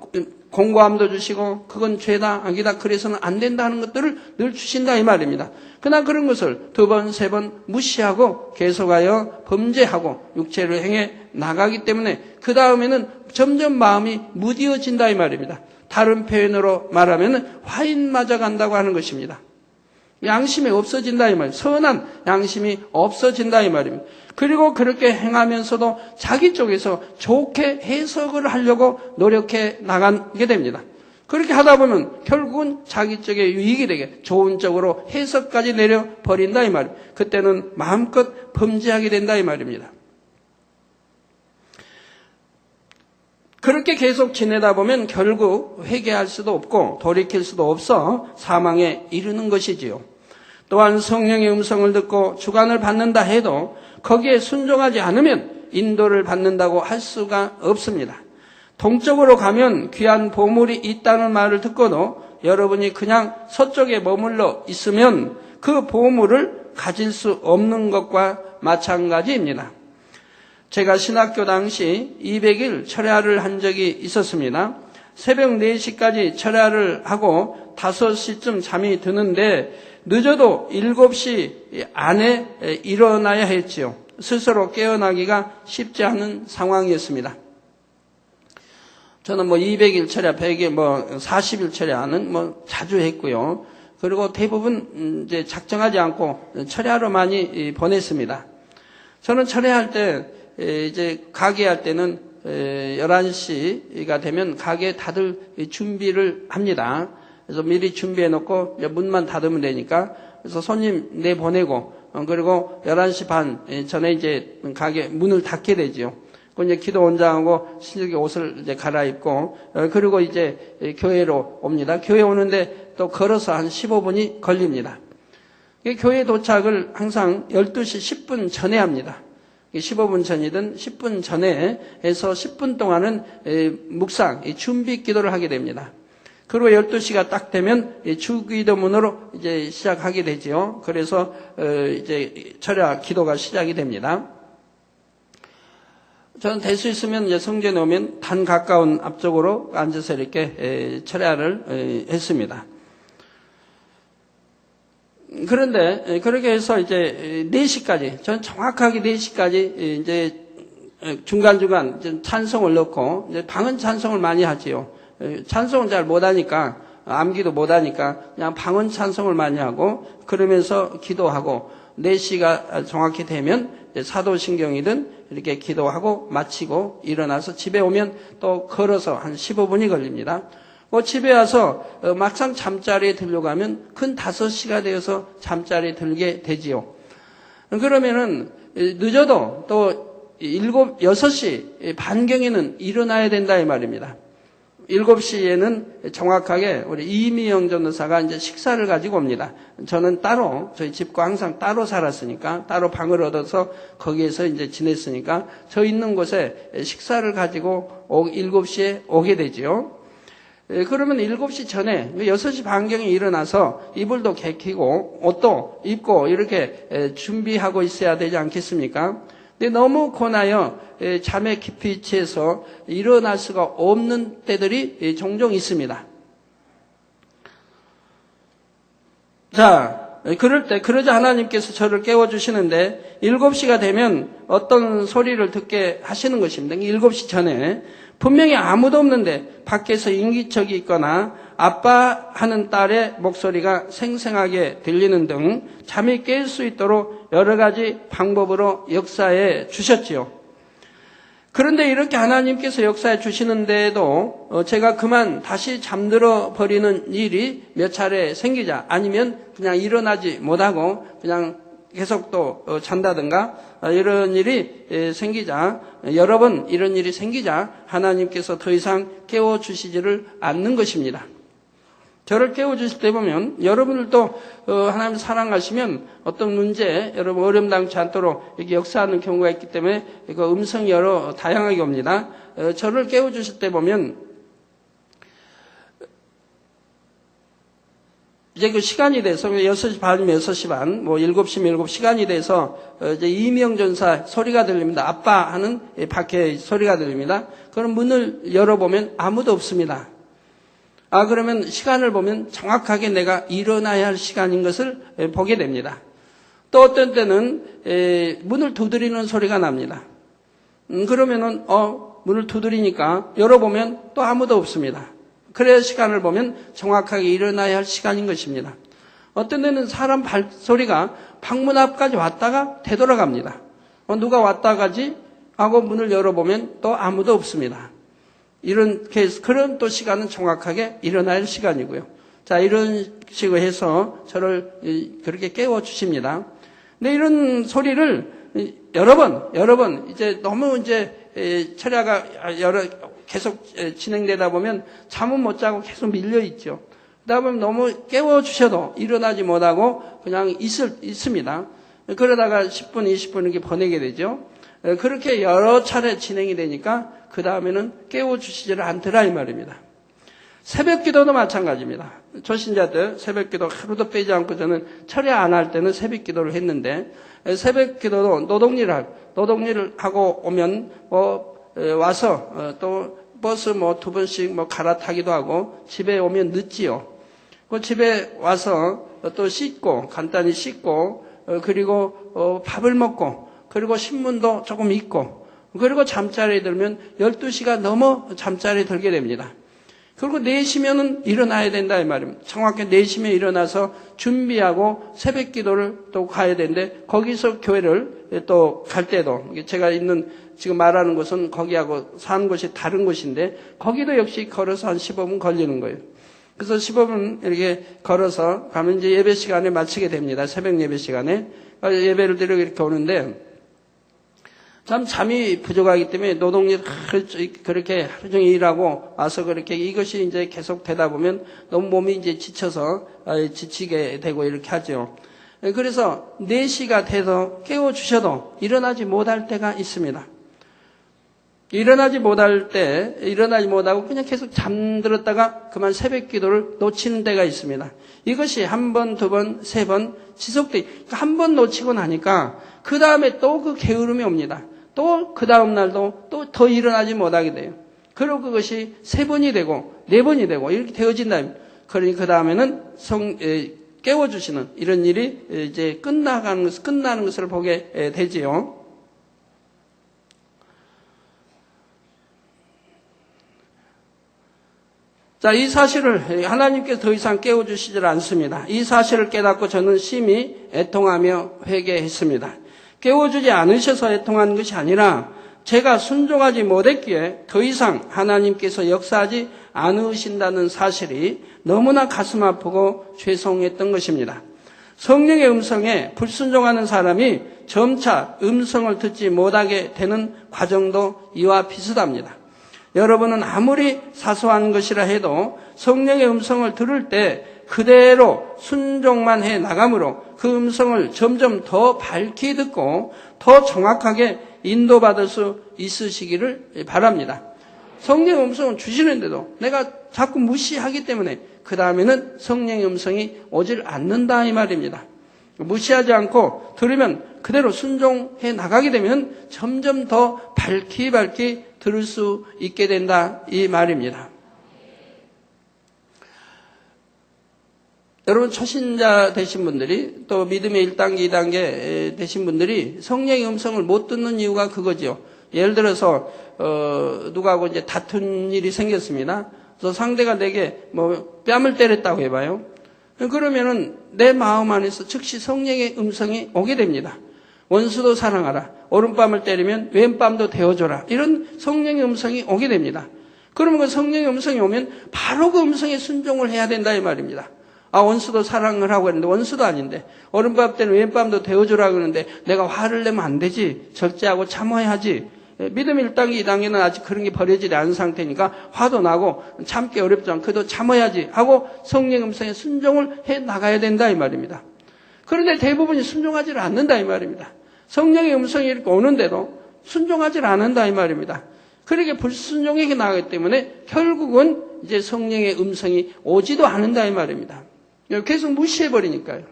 공고함도 주시고 그건 죄다 악이다 그래서는 안 된다 하는 것들을 늘 주신다 이 말입니다. 그러나 그런 것을 두 번, 세 번 무시하고 계속하여 범죄하고 육체를 행해 나가기 때문에 그 다음에는 점점 마음이 무뎌진다 이 말입니다. 다른 표현으로 말하면 화인 맞아간다고 하는 것입니다. 양심이 없어진다 이 말입니다. 선한 양심이 없어진다 이 말입니다. 그리고 그렇게 행하면서도 자기 쪽에서 좋게 해석을 하려고 노력해 나가게 됩니다. 그렇게 하다 보면 결국은 자기 쪽에 유익이 되게 좋은 쪽으로 해석까지 내려버린다 이 말입니다. 그때는 마음껏 범죄하게 된다 이 말입니다. 그렇게 계속 지내다 보면 결국 회개할 수도 없고 돌이킬 수도 없어 사망에 이르는 것이지요. 또한 성령의 음성을 듣고 주관을 받는다 해도 거기에 순종하지 않으면 인도를 받는다고 할 수가 없습니다. 동쪽으로 가면 귀한 보물이 있다는 말을 듣고도 여러분이 그냥 서쪽에 머물러 있으면 그 보물을 가질 수 없는 것과 마찬가지입니다. 제가 신학교 당시 200일 철야를 한 적이 있었습니다. 새벽 4시까지 철야를 하고 5시쯤 잠이 드는데 늦어도 7시 안에 일어나야 했지요. 스스로 깨어나기가 쉽지 않은 상황이었습니다. 저는 200일 철야, 100일, 40일 철야는 자주 했고요. 그리고 대부분 이제 작정하지 않고 철야로 많이 보냈습니다. 저는 철야할 때 이제 가게 할 때는 11시가 되면 가게 다들 준비를 합니다. 그래서 미리 준비해 놓고 문만 닫으면 되니까 그래서 손님 내보내고 그리고 11시 반 전에 이제 가게 문을 닫게 되지요. 그 이제 기도 원장하고 신들게 옷을 이제 갈아입고 그리고 이제 교회로 옵니다. 교회 오는데 또 걸어서 한 15분이 걸립니다. 교회 도착을 항상 12시 10분 전에 합니다. 15분 전이든 10분 전에 해서 10분 동안은 묵상, 준비 기도를 하게 됩니다. 그리고 12시가 딱 되면 주기도문으로 이제 시작하게 되죠. 그래서 이제 철야 기도가 시작이 됩니다. 저는 될 수 있으면 이제 성전에 오면 단 가까운 앞쪽으로 앉아서 이렇게 철야를 했습니다. 그런데 그렇게 해서 이제 4시까지, 저는 정확하게 4시까지 이제 중간중간 찬송을 넣고, 이제 방언 찬송을 많이 하지요. 찬송을 잘 못하니까, 암기도 못하니까 그냥 방언 찬송을 많이 하고, 그러면서 기도하고, 4시가 정확히 되면 사도신경이든 이렇게 기도하고 마치고 일어나서 집에 오면 또 걸어서 한 15분이 걸립니다. 집에 와서 막상 잠자리에 들려고 하면 근 5시가 되어서 잠자리에 들게 되지요. 그러면은 늦어도 또 6시 반경에는 일어나야 된다 이 말입니다. 7시에는 정확하게 우리 이미영 전도사가 이제 식사를 가지고 옵니다. 저는 따로, 저희 집과 항상 따로 살았으니까, 따로 방을 얻어서 거기에서 이제 지냈으니까, 저 있는 곳에 식사를 가지고 7시에 오게 되지요. 그러면 7시 전에 6시 반경에 일어나서 이불도 개키고 옷도 입고 이렇게 준비하고 있어야 되지 않겠습니까? 근데 너무 고나여 잠에 깊이 취해서 일어날 수가 없는 때들이 종종 있습니다. 자, 그러자 하나님께서 저를 깨워주시는데 7시가 되면 어떤 소리를 듣게 하시는 것입니다. 7시 전에 분명히 아무도 없는데 밖에서 인기척이 있거나 아빠 하는 딸의 목소리가 생생하게 들리는 등 잠이 깰 수 있도록 여러 가지 방법으로 역사해 주셨지요. 그런데 이렇게 하나님께서 역사해 주시는데도 제가 그만 다시 잠들어 버리는 일이 몇 차례 생기자, 아니면 그냥 일어나지 못하고 그냥 계속 또 잔다든가 이런 일이 생기자, 여러 번 이런 일이 생기자 하나님께서 더 이상 깨워주시지를 않는 것입니다. 저를 깨워주실 때 보면 여러분들도 하나님 사랑하시면 어떤 문제, 여러분 어려움당치 않도록 이렇게 역사하는 경우가 있기 때문에 그 음성이 여러 다양하게 옵니다. 저를 깨워주실 때 보면 이제 그 시간이 돼서 6시 반이면 6시 반, 7시면 7시 시간이 돼서 이제 이미영 전사 소리가 들립니다. 아빠 하는 밖에 소리가 들립니다. 그럼 문을 열어보면 아무도 없습니다. 그러면 시간을 보면 정확하게 내가 일어나야 할 시간인 것을 보게 됩니다. 또 어떤 때는 문을 두드리는 소리가 납니다. 그러면은 문을 두드리니까 열어보면 또 아무도 없습니다. 그래야 시간을 보면 정확하게 일어나야 할 시간인 것입니다. 어떤 데는 사람 발소리가 방문 앞까지 왔다가 되돌아갑니다. 누가 왔다 가지 하고 문을 열어보면 또 아무도 없습니다. 이런 케이스, 그런 또 시간은 정확하게 일어나야 할 시간이고요. 자, 이런 식으로 해서 저를 그렇게 깨워주십니다. 근데 이런 소리를 여러 번, 이제 너무 이제 철야가 계속 진행되다 보면 잠은 못 자고 계속 밀려있죠. 그러다 보면 너무 깨워주셔도 일어나지 못하고 그냥 있습니다. 그러다가 10분, 20분 이렇게 보내게 되죠. 그렇게 여러 차례 진행이 되니까 그 다음에는 깨워주시지를 않더라 이 말입니다. 새벽 기도도 마찬가지입니다. 초신자들 새벽 기도 하루도 빼지 않고 저는 철야 안 할 때는 새벽 기도를 했는데, 새벽 기도도 노동일을 하고 오면 와서 또 버스 2번씩 갈아타기도 하고 집에 오면 늦지요. 그 집에 와서 또 씻고 간단히 씻고 그리고 밥을 먹고 그리고 신문도 조금 읽고 그리고 잠자리에 들면 12시가 넘어 잠자리에 들게 됩니다. 그리고 4시면은 일어나야 된다 이 말입니다. 정확히 4시면 일어나서 준비하고 새벽 기도를 또 가야 되는데, 거기서 교회를 또 갈 때도, 제가 있는 지금 말하는 곳은 거기하고 사는 곳이 다른 곳인데 거기도 역시 걸어서 한 15분 걸리는 거예요. 그래서 15분 이렇게 걸어서 가면 이제 예배 시간에 마치게 됩니다. 새벽 예배 시간에 예배를 드리고 이렇게 오는데, 참 잠이 부족하기 때문에 노동일 그렇게 하루 종일 일하고 와서 그렇게 이것이 이제 계속 되다 보면 너무 몸이 이제 지쳐서 지치게 되고 이렇게 하죠. 그래서 4시가 돼서 깨워주셔도 일어나지 못할 때가 있습니다. 일어나지 못하고 그냥 계속 잠들었다가 그만 새벽 기도를 놓치는 때가 있습니다. 이것이 1번, 2번, 3번 지속돼. 한 번 놓치고 나니까 그 다음에 또 그 게으름이 옵니다. 또 그 다음 날도 또 더 일어나지 못하게 돼요. 그리고 그것이 3번이 되고 4번이 되고 이렇게 되어진다. 그러니 그 다음에는 깨워주시는 이런 일이 이제 끝나는 것을 보게 되지요. 자, 이 사실을 하나님께서 더 이상 깨워주시질 않습니다. 이 사실을 깨닫고 저는 심히 애통하며 회개했습니다. 깨워주지 않으셔서 애통한 것이 아니라 제가 순종하지 못했기에 더 이상 하나님께서 역사하지 않으신다는 사실이 너무나 가슴 아프고 죄송했던 것입니다. 성령의 음성에 불순종하는 사람이 점차 음성을 듣지 못하게 되는 과정도 이와 비슷합니다. 여러분은 아무리 사소한 것이라 해도 성령의 음성을 들을 때 그대로 순종만 해 나가므로 그 음성을 점점 더 밝히 듣고 더 정확하게 인도받을 수 있으시기를 바랍니다. 성령의 음성을 주시는데도 내가 자꾸 무시하기 때문에 그 다음에는 성령의 음성이 오질 않는다 이 말입니다. 무시하지 않고 들으면 그대로 순종해 나가게 되면 점점 더 밝히 들을 수 있게 된다 이 말입니다. 여러분 초신자 되신 분들이 또 믿음의 1단계, 2단계 되신 분들이 성령의 음성을 못 듣는 이유가 그거죠. 예를 들어서 누구하고 이제 다툰 일이 생겼습니다. 그래서 상대가 내게 뺨을 때렸다고 해봐요. 그러면은 내 마음 안에서 즉시 성령의 음성이 오게 됩니다. 원수도 사랑하라. 오른뺨을 때리면 왼뺨도 대어줘라. 이런 성령의 음성이 오게 됩니다. 그러면 그 성령의 음성이 오면 바로 그 음성에 순종을 해야 된다 이 말입니다. 원수도 사랑을 하고 했는데 원수도 아닌데 오른밤 때는 왼밤도 대어주라 그러는데 내가 화를 내면 안 되지. 절제하고 참아야지. 믿음 1단계, 2단계는 아직 그런 게 버려지지 않은 상태니까 화도 나고 참기 어렵지만 그래도 참아야지 하고 성령 음성에 순종을 해 나가야 된다 이 말입니다. 그런데 대부분이 순종하지 않는다 이 말입니다. 성령의 음성이 이렇게 오는데도 순종하지 않는다 이 말입니다. 그렇게 불순종하게 나가기 때문에 결국은 이제 성령의 음성이 오지도 않는다 이 말입니다. 계속 무시해버리니까요.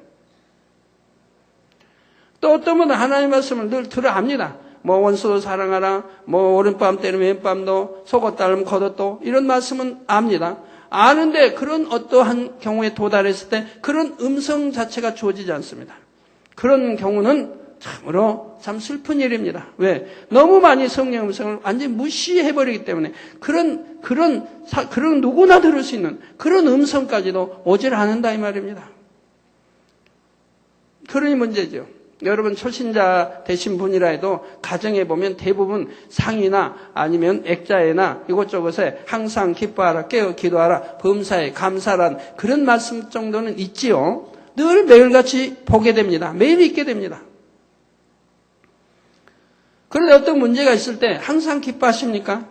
또 어떤 분은 하나님의 말씀을 늘 들어 압니다. 원수도 사랑하라, 오른밤 때리면 왼밤도, 속옷 따르면 겉옷도, 이런 말씀은 압니다. 아는데 그런 어떠한 경우에 도달했을 때 그런 음성 자체가 주어지지 않습니다. 그런 경우는 참으로 참 슬픈 일입니다. 왜? 너무 많이 성령 음성을 완전히 무시해버리기 때문에 그런 누구나 들을 수 있는 그런 음성까지도 오질 않는다 이 말입니다. 그러니 문제죠. 여러분 초신자 되신 분이라 해도 가정에 보면 대부분 상이나 아니면 액자에나 이것저것에 항상 기뻐하라, 깨어 기도하라, 범사에 감사란 그런 말씀 정도는 있지요. 늘 매일같이 보게 됩니다. 매일 있게 됩니다. 그런데 어떤 문제가 있을 때 항상 기뻐하십니까?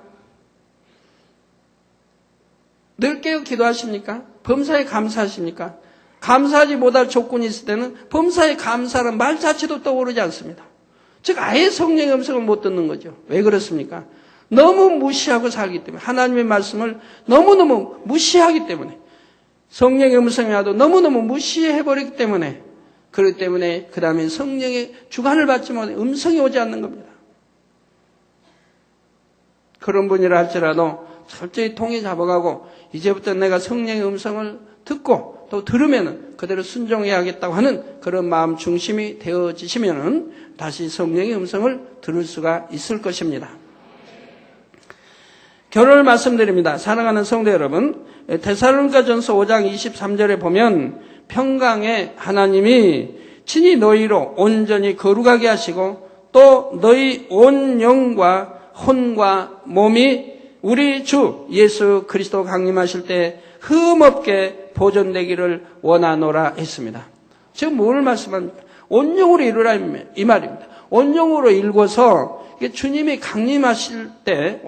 늘 깨어 기도하십니까? 범사에 감사하십니까? 감사하지 못할 조건이 있을 때는 범사에 감사라는 말 자체도 떠오르지 않습니다. 즉 아예 성령의 음성을 못 듣는 거죠. 왜 그렇습니까? 너무 무시하고 살기 때문에 하나님의 말씀을 너무너무 무시하기 때문에 성령의 음성이 와도 너무너무 무시해버리기 때문에 그렇기 때문에 그 다음에 성령의 주관을 받지 못해 음성이 오지 않는 겁니다. 그런 분이라 할지라도 철저히 통에 잡아가고 이제부터 내가 성령의 음성을 듣고 또 들으면은 그대로 순종해야겠다고 하는 그런 마음 중심이 되어지시면은 다시 성령의 음성을 들을 수가 있을 것입니다. 결론을 말씀드립니다. 사랑하는 성도 여러분, 데살로니가전서 5장 23절에 보면 평강의 하나님이 친히 너희로 온전히 거룩하게 하시고 또 너희 온 영과 혼과 몸이 우리 주 예수 그리스도 강림하실 때 흠없게 보존되기를 원하노라 했습니다. 지금 뭘 말씀합니까? 온영으로 이루라 이 말입니다. 온영으로 일궈서 주님이 강림하실 때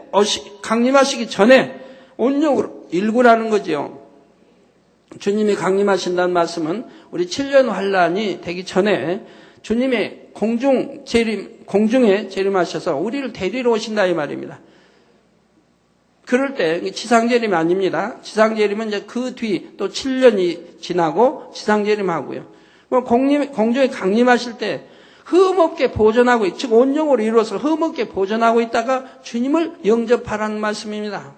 강림하시기 전에 온영으로 일구라는 거죠. 주님이 강림하신다는 말씀은 우리 7년 환란이 되기 전에 주님의 공중에 재림하셔서 우리를 데리러 오신다 이 말입니다. 그럴 때 지상재림이 아닙니다. 지상재림은 이제 그 뒤 또 7년이 지나고 지상재림하고요. 공중에 강림하실 때 흠없게 보존하고, 즉 온영으로 이루어서 흠없게 보존하고 있다가 주님을 영접하라는 말씀입니다.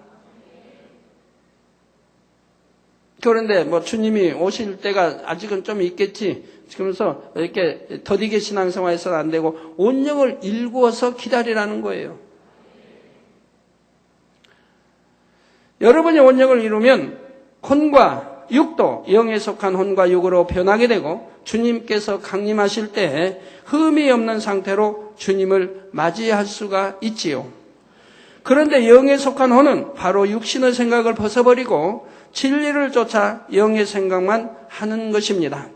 그런데 주님이 오실 때가 아직은 좀 있겠지. 그러면서 이렇게 더디게 신앙생활해서는 안 되고 온영을 일구어서 기다리라는 거예요. 여러분이 온영을 이루면 혼과 육도, 영에 속한 혼과 육으로 변하게 되고 주님께서 강림하실 때 흠이 없는 상태로 주님을 맞이할 수가 있지요. 그런데 영에 속한 혼은 바로 육신의 생각을 벗어버리고 진리를 쫓아 영의 생각만 하는 것입니다.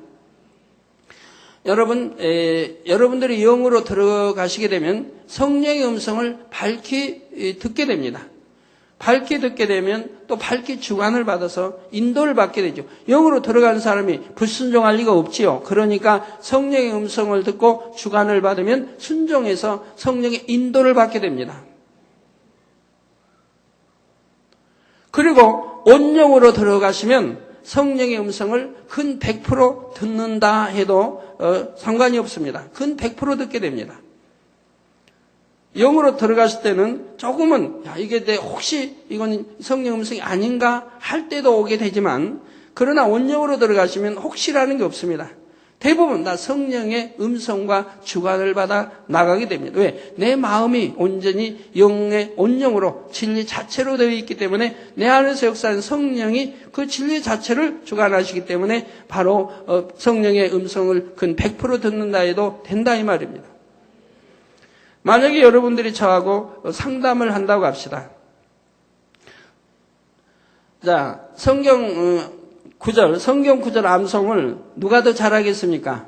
여러분들이 영으로 들어가시게 되면 성령의 음성을 밝히 듣게 됩니다. 밝히 듣게 되면 또 밝히 주관을 받아서 인도를 받게 되죠. 영으로 들어가는 사람이 불순종할 리가 없지요. 그러니까 성령의 음성을 듣고 주관을 받으면 순종해서 성령의 인도를 받게 됩니다. 그리고 온영으로 들어가시면 성령의 음성을 근 100% 듣는다 해도 상관이 없습니다. 근 100% 듣게 됩니다. 영으로 들어갔을 때는 조금은 이게 혹시 이건 성령 음성이 아닌가 할 때도 오게 되지만, 그러나 온영으로 들어가시면 혹시라는 게 없습니다. 대부분 다 성령의 음성과 주관을 받아 나가게 됩니다. 왜? 내 마음이 온전히 영의 온영으로 진리 자체로 되어 있기 때문에 내 안에서 역사하는 성령이 그 진리 자체를 주관하시기 때문에 바로 성령의 음성을 근 100% 듣는다 해도 된다 이 말입니다. 만약에 여러분들이 저하고 상담을 한다고 합시다. 자, 성경 구절 암송을 누가 더 잘하겠습니까?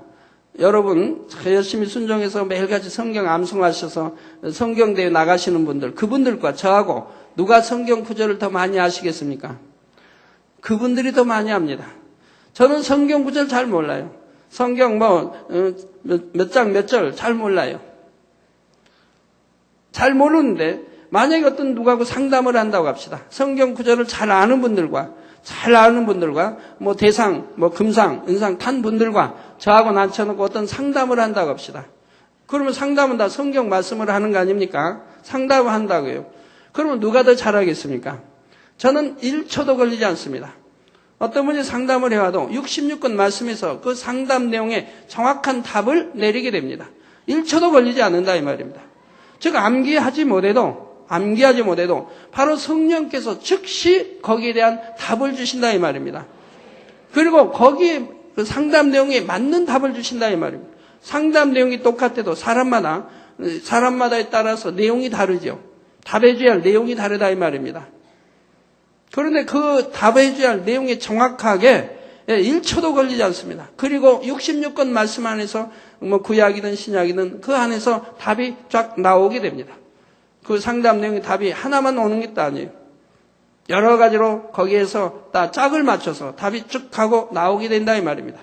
여러분 열심히 순종해서 매일같이 성경 암송하셔서 성경대회 나가시는 분들, 그분들과 저하고 누가 성경 구절을 더 많이 아시겠습니까? 그분들이 더 많이 합니다. 저는 성경 구절 잘 몰라요. 성경 몇 장 몇 절 잘 몰라요. 잘 모르는데 만약에 어떤 누구하고 상담을 한다고 합시다. 성경 구절을 잘 아는 분들과 대상, 금상, 은상 탄 분들과 저하고 낮춰놓고 어떤 상담을 한다고 합시다. 그러면 상담은 다 성경 말씀을 하는 거 아닙니까? 상담을 한다고요. 그러면 누가 더 잘하겠습니까? 저는 1초도 걸리지 않습니다. 어떤 분이 상담을 해와도 66권 말씀에서 그 상담 내용에 정확한 답을 내리게 됩니다. 1초도 걸리지 않는다 이 말입니다. 즉 암기하지 못해도 바로 성령께서 즉시 거기에 대한 답을 주신다 이 말입니다. 그리고 거기에 그 상담 내용에 맞는 답을 주신다 이 말입니다. 상담 내용이 똑같아도 사람마다에 따라서 내용이 다르죠. 답해줘야 할 내용이 다르다 이 말입니다. 그런데 그 답해줘야 할 내용이 정확하게 1초도 걸리지 않습니다. 그리고 66권 말씀 안에서 구약이든 신약이든 그 안에서 답이 쫙 나오게 됩니다. 그 상담 내용의 답이 하나만 오는 게 아니에요. 여러 가지로 거기에서 다 짝을 맞춰서 답이 쭉 하고 나오게 된다 이 말입니다.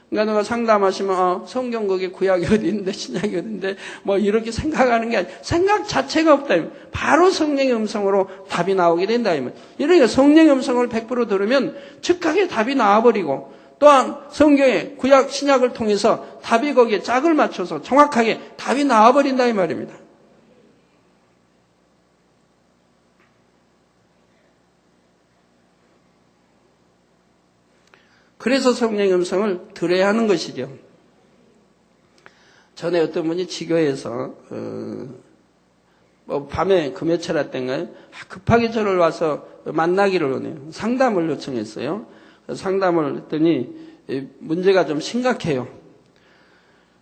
그러니까 누가 상담하시면 성경 거기에 구약이 어디 있는데 신약이 어디 있는데 이렇게 생각하는 게 아니라 생각 자체가 없다. 바로 성령의 음성으로 답이 나오게 된다. 이러니까 성령의 음성을 100% 들으면 즉하게 답이 나와버리고, 또한 성경의 구약 신약을 통해서 답이 거기에 짝을 맞춰서 정확하게 답이 나와버린다 이 말입니다. 그래서 성령의 음성을 들어야 하는 것이죠. 전에 어떤 분이 지교에서 밤에 금요철 때인가요? 급하게 저를 와서 만나기를 원해요. 상담을 요청했어요. 상담을 했더니 문제가 좀 심각해요.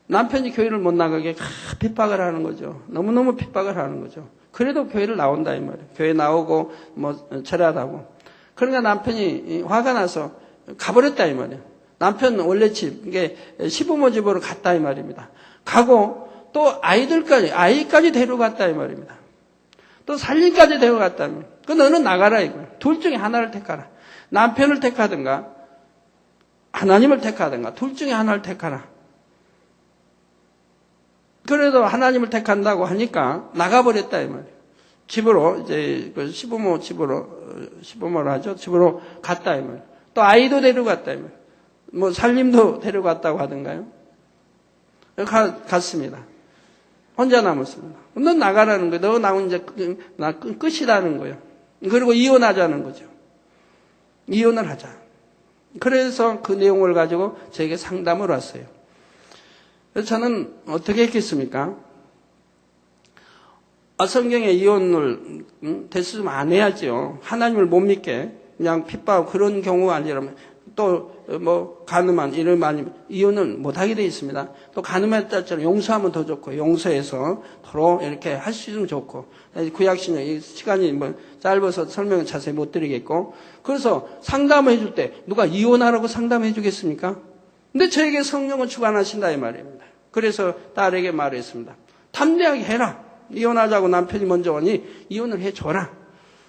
남편이 교회를 못 나가게 핍박을 하는 거죠. 너무너무 핍박을 하는 거죠. 그래도 교회를 나온다 이 말이에요. 교회 나오고 절하다고. 그러니까 남편이 화가 나서 가버렸다 이 말이에요. 남편 원래 집, 이게 시부모 집으로 갔다 이 말입니다. 가고 또 아이까지 데려갔다 이 말입니다. 또 살림까지 데려갔다. 그 너는 나가라 이거예요. 둘 중에 하나를 택하라. 남편을 택하든가 하나님을 택하든가 둘 중에 하나를 택하라. 그래도 하나님을 택한다고 하니까 나가버렸다 이 말이에요. 집으로 이제 시부모 시부모를 하죠. 집으로 갔다 이 말이에요. 또 아이도 데려갔다 이 말이에요. 뭐 살림도 데려갔다고 하던가요? 갔습니다. 혼자 남았습니다. 너 나가라는 거예요. 너 나오면 이제 끝이라는 거예요. 그리고 이혼하자는 거죠. 이혼을 하자. 그래서 그 내용을 가지고 저에게 상담을 왔어요. 그래서 저는 어떻게 했겠습니까? 성경에 이혼을 대수좀 안 해야죠. 하나님을 못 믿게 그냥 핍박하고 그런 경우가 아니라면 또 뭐 간음한 이러면 이혼은 못하게 되어 있습니다. 또 간음했다 처럼 용서하면 더 좋고 용서해서 서로 이렇게 할 수 있으면 좋고 구약신약 시간이 뭐 짧아서 설명을 자세히 못 드리겠고 그래서 상담을 해줄 때 누가 이혼하라고 상담해 주겠습니까? 근데 저에게 성령을 주관하신다 이 말입니다. 그래서 딸에게 말했습니다. 담대하게 해라. 이혼하자고 남편이 먼저 오니 이혼을 해줘라.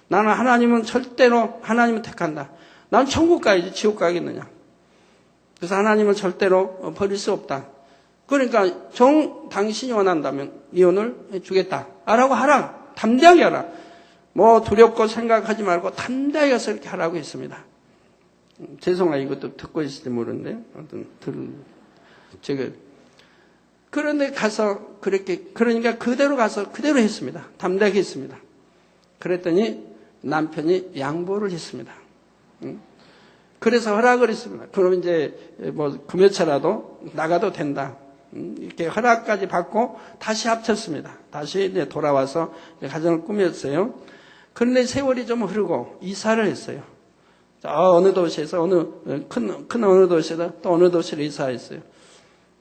나는 하나님은 절대로 하나님을 택한다. 난 천국 가야지 지옥 가겠느냐. 그래서 하나님을 절대로 버릴 수 없다. 그러니까 당신이 원한다면 이혼을 해주겠다. 라고 하라. 담대하게 하라. 뭐 두렵고 생각하지 말고 담대하게 해서 이렇게 하라고 했습니다. 죄송해요. 이것도 듣고 있을지 모르는데. 그런데 가서 그러니까 그대로 가서 그대로 했습니다. 담대하게 했습니다. 그랬더니 남편이 양보를 했습니다. 그래서 허락을 했습니다. 그럼 이제 뭐 금요차라도 나가도 된다. 이렇게 허락까지 받고 다시 합쳤습니다. 다시 이제 돌아와서 가정을 꾸몄어요. 그런데 세월이 좀 흐르고 이사를 했어요. 어느 도시에서 큰 어느 도시에다 또 어느 도시로 이사했어요.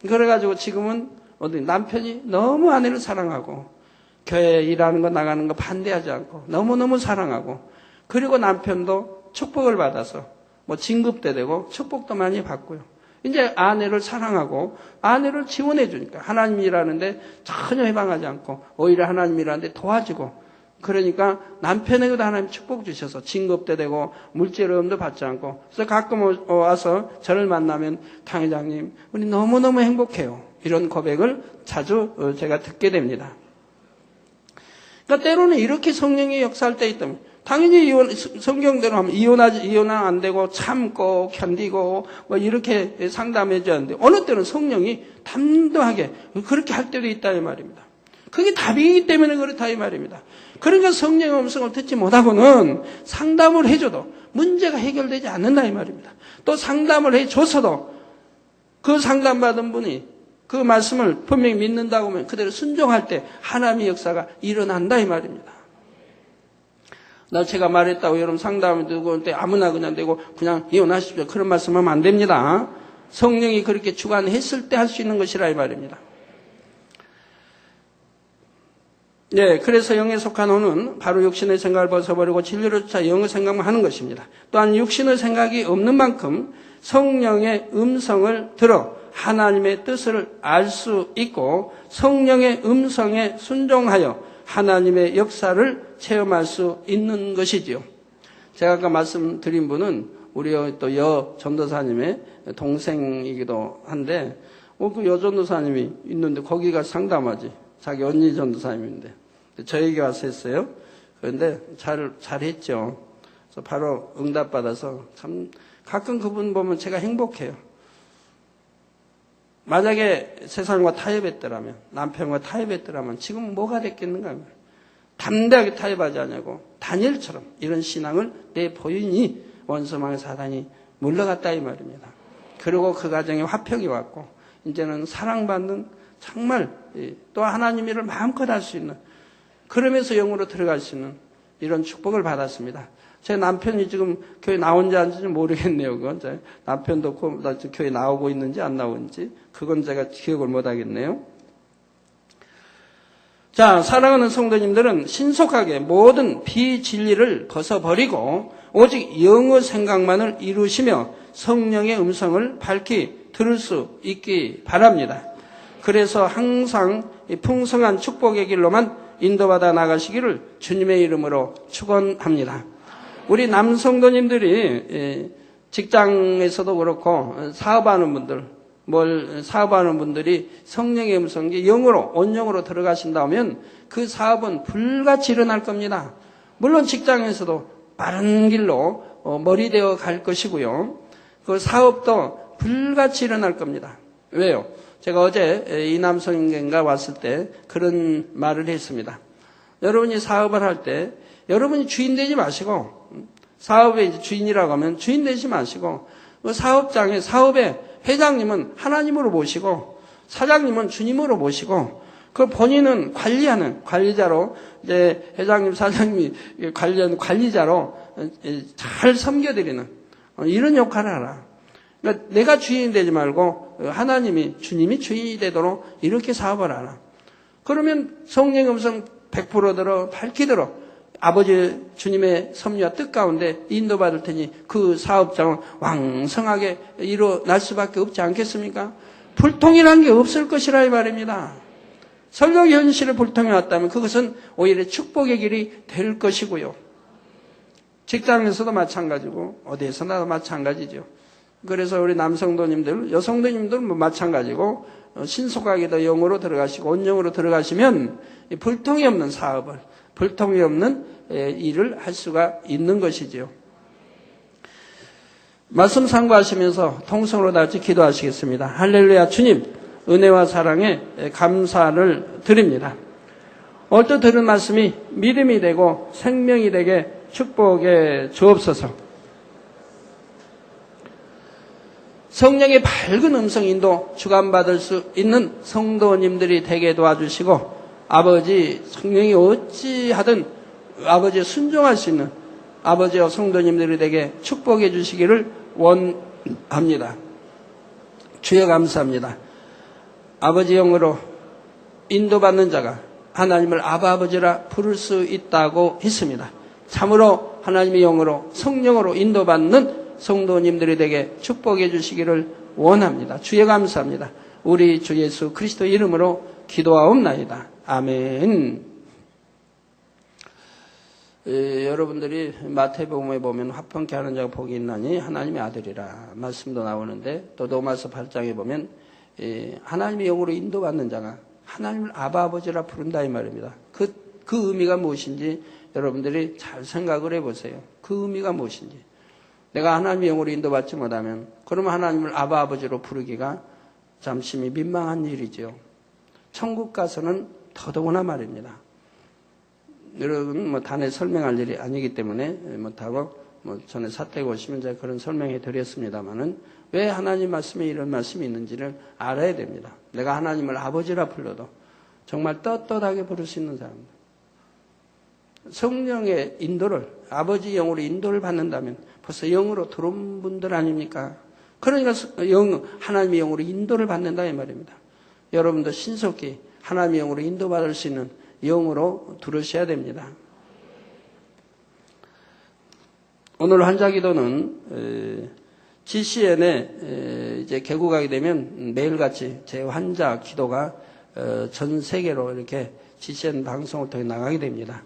그래가지고 지금은 남편이 너무 아내를 사랑하고 교회 일하는 거 나가는 거 반대하지 않고 너무너무 사랑하고 그리고 남편도 축복을 받아서 뭐 진급도 되고 축복도 많이 받고요. 이제 아내를 사랑하고 아내를 지원해 주니까 하나님 일하는데 전혀 해방하지 않고 오히려 하나님 일하는데 도와주고 그러니까 남편에게도 하나님 축복 주셔서 진급도 되고 물질 어려움도 받지 않고 그래서 가끔 와서 저를 만나면 강 회장님 우리 너무너무 행복해요. 이런 고백을 자주 제가 듣게 됩니다. 그러니까 때로는 이렇게 성령이 역사할 때 있다면 당연히 성경대로 하면 이혼은 안 되고 참고 견디고 뭐 이렇게 상담해 줘야 하는데 어느 때는 성령이 담대하게 그렇게 할 때도 있다 이 말입니다. 그게 답이기 때문에 그렇다 이 말입니다. 그러니까 성령의 음성을 듣지 못하고는 상담을 해줘도 문제가 해결되지 않는다 이 말입니다. 또 상담을 해줘서도 그 상담받은 분이 그 말씀을 분명히 믿는다고 하면 그대로 순종할 때 하나님의 역사가 일어난다 이 말입니다. 제가 말했다고 여러분 상담을 두고 아무나 그냥 되고 그냥 이혼하십시오. 그런 말씀하면 안 됩니다. 성령이 그렇게 주관했을 때 할 수 있는 것이라 이 말입니다. 네, 그래서 영에 속한 혼은 바로 육신의 생각을 벗어버리고 진리로 쫓아 영의 생각만 하는 것입니다. 또한 육신의 생각이 없는 만큼 성령의 음성을 들어 하나님의 뜻을 알 수 있고 성령의 음성에 순종하여 하나님의 역사를 체험할 수 있는 것이지요. 제가 아까 말씀드린 분은 우리 또 여 전도사님의 동생이기도 한데 그 여 전도사님이 있는데 거기가 상담하지. 자기 언니 전도사님인데 저에게 와서 했어요. 그런데 잘했죠. 그래서 바로 응답받아서 참 가끔 그분 보면 제가 행복해요. 만약에 세상과 타협했더라면 남편과 타협했더라면 지금 뭐가 됐겠는가. 담대하게 타협하지 않냐고 다니엘처럼 이런 신앙을 내보이니 원수망의 사단이 물러갔다 이 말입니다. 그리고 그 가정에 화평이 왔고 이제는 사랑받는 정말 또 하나님 일을 마음껏 할 수 있는 그러면서 영으로 들어갈 수 있는 이런 축복을 받았습니다. 제 남편이 지금 교회 나온지 안 나온지 모르겠네요. 그건 남편도 교회 나오고 있는지 안 나오는지 그건 제가 기억을 못 하겠네요. 자, 사랑하는 성도님들은 신속하게 모든 비진리를 벗어버리고 오직 영의 생각만을 이루시며 성령의 음성을 밝히 들을 수 있기 바랍니다. 그래서 항상 풍성한 축복의 길로만 인도받아 나가시기를 주님의 이름으로 축원합니다. 우리 남성도님들이 직장에서도 그렇고 사업하는 분들이 성령의 음성이 영으로 온영으로 들어가신다면 그 사업은 불같이 일어날 겁니다. 물론 직장에서도 바른 길로 머리되어 갈 것이고요. 그 사업도 불같이 일어날 겁니다. 왜요? 제가 어제 이남성인가 왔을 때 그런 말을 했습니다. 여러분이 사업을 할 때 여러분이 주인 되지 마시고, 사업의 주인이라고 하면 주인 되지 마시고, 사업장에 사업의 회장님은 하나님으로 모시고 사장님은 주님으로 모시고, 그 본인은 관리하는 관리자로, 이제 회장님 사장님이 관리하는 관리자로 잘 섬겨드리는 이런 역할을 하라. 그러니까 내가 주인이 되지 말고 하나님이 주님이 주인이 되도록 이렇게 사업을 하라. 그러면 성령의 음성 100% 들어 밝히 들어 아버지 주님의 섭리와 뜻 가운데 인도받을 테니 그 사업장은 왕성하게 일어날 수밖에 없지 않겠습니까? 불통이라는 게 없을 것이라 이 말입니다. 설령 현실에 불통이 왔다면 그것은 오히려 축복의 길이 될 것이고요. 직장에서도 마찬가지고 어디에서나 마찬가지죠. 그래서 우리 남성도님들, 여성도님들 마찬가지고 신속하게도 영으로 들어가시고 온영으로 들어가시면 불통이 없는 사업을, 불통이 없는 일을 할 수가 있는 것이지요. 말씀 상고하시면서 통성으로 다 같이 기도하시겠습니다. 할렐루야. 주님, 은혜와 사랑에 감사를 드립니다. 오늘 들은 말씀이 믿음이 되고 생명이 되게 축복해 주옵소서. 성령의 밝은 음성 인도 주관받을 수 있는 성도님들이 되게 도와주시고, 아버지 성령이 어찌하든 아버지에 순종할 수 있는 아버지와 성도님들이 되게 축복해 주시기를 원합니다. 주여 감사합니다. 아버지 영으로 인도받는 자가 하나님을 아버지라 부를 수 있다고 했습니다. 참으로 하나님의 영으로 성령으로 인도받는 성도님들이 되게 축복해 주시기를 원합니다. 주여 감사합니다. 우리 주 예수 그리스도 이름으로 기도하옵나이다. 아멘. 여러분들이 마태복음에 보면 화평케 하는 자가 복이 있나니 하나님의 아들이라 말씀도 나오는데, 또 로마서 8장에 보면 하나님의 영으로 인도받는 자가 하나님을 아버지라 부른다 이 말입니다. 그 의미가 무엇인지 여러분들이 잘 생각을 해보세요. 그 의미가 무엇인지. 내가 하나님의 영으로 인도받지 못하면 그러면 하나님을 아버지로 부르기가 잠시 민망한 일이죠. 천국 가서는 더더구나 말입니다. 여러분 단에 설명할 일이 아니기 때문에 못하고 전에 사택 오시면 제가 그런 설명해 드렸습니다만은 왜 하나님 말씀에 이런 말씀이 있는지를 알아야 됩니다. 내가 하나님을 아버지라 불러도 정말 떳떳하게 부를 수 있는 사람들. 성령의 인도를, 아버지 영으로 인도를 받는다면 벌써 영으로 들어온 분들 아닙니까? 그러니까 하나님의 영으로 인도를 받는다 이 말입니다. 여러분도 신속히 하나님의 영으로 인도받을 수 있는 영으로 들으셔야 됩니다. 오늘 환자기도는 GCN에 이제 개국하게 되면 매일같이 제 환자 기도가 전 세계로 이렇게 GCN 방송을 통해 나가게 됩니다.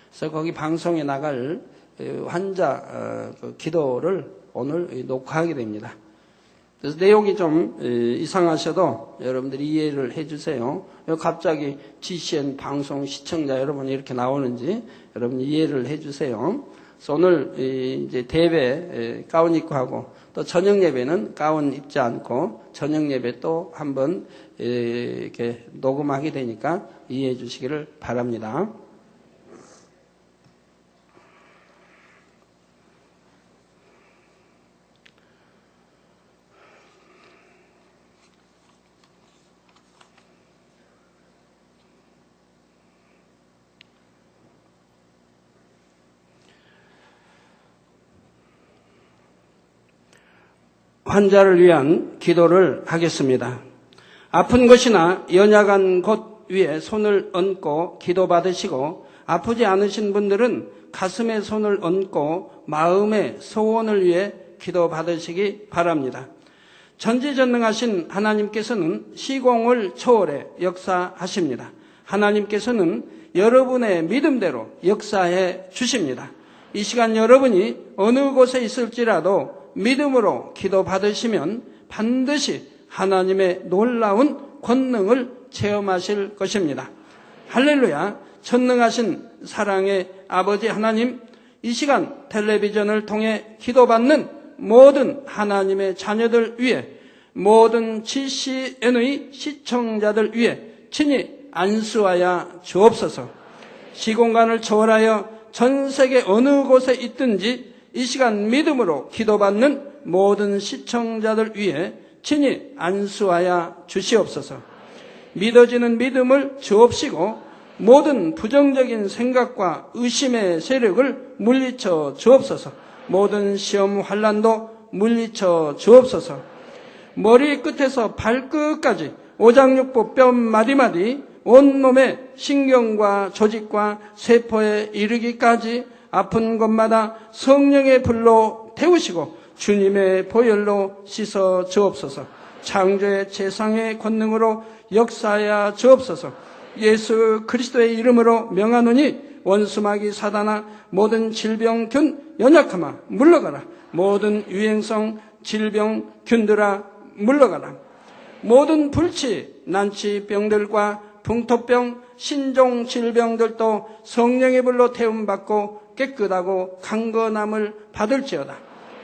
그래서 거기 방송에 나갈 환자 기도를 오늘 녹화하게 됩니다. 그래서 내용이 좀 이상하셔도 여러분들이 이해를 해주세요. 갑자기 GCN 방송 시청자 여러분이 이렇게 나오는지 여러분 이해를 해주세요. 그래서 오늘 이제 대회 가운 입고 하고 또 저녁 예배는 가운 입지 않고 저녁 예배 또 한번 이렇게 녹음하게 되니까 이해해 주시기를 바랍니다. 환자를 위한 기도를 하겠습니다. 아픈 곳이나 연약한 곳 위에 손을 얹고 기도 받으시고, 아프지 않으신 분들은 가슴에 손을 얹고 마음의 소원을 위해 기도 받으시기 바랍니다. 전지전능하신 하나님께서는 시공을 초월해 역사하십니다. 하나님께서는 여러분의 믿음대로 역사해 주십니다. 이 시간 여러분이 어느 곳에 있을지라도 믿음으로 기도 받으시면 반드시 하나님의 놀라운 권능을 체험하실 것입니다. 할렐루야. 전능하신 사랑의 아버지 하나님, 이 시간 텔레비전을 통해 기도받는 모든 하나님의 자녀들 위해, 모든 GCN의 시청자들 위해 친히 안수하여 주옵소서. 시공간을 초월하여 전 세계 어느 곳에 있든지 이 시간 믿음으로 기도받는 모든 시청자들 위해 친히 안수하여 주시옵소서. 믿어지는 믿음을 주옵시고 모든 부정적인 생각과 의심의 세력을 물리쳐 주옵소서. 모든 시험 환난도 물리쳐 주옵소서. 머리 끝에서 발끝까지 오장육부 뼈 마디마디 온몸의 신경과 조직과 세포에 이르기까지 아픈 곳마다 성령의 불로 태우시고 주님의 보혈로 씻어 주옵소서. 창조의 재상의 권능으로 역사하여 주옵소서. 예수 그리스도의 이름으로 명하노니 원수마귀 사단아, 모든 질병균 연약함아 물러가라. 모든 유행성 질병균들아 물러가라. 모든 불치 난치병들과 풍토병 신종질병들도 성령의 불로 태움받고 깨끗하고 강건함을 받을지어다.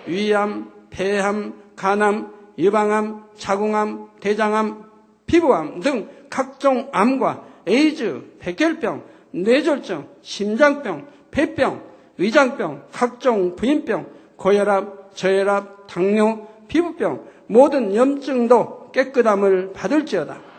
위암, 폐암, 간암, 유방암, 자궁암, 대장암, 피부암 등 각종 암과 에이즈, 백혈병, 뇌졸중, 심장병, 폐병, 위장병, 각종 부인병, 고혈압, 저혈압, 당뇨, 피부병, 모든 염증도 깨끗함을 받을지어다.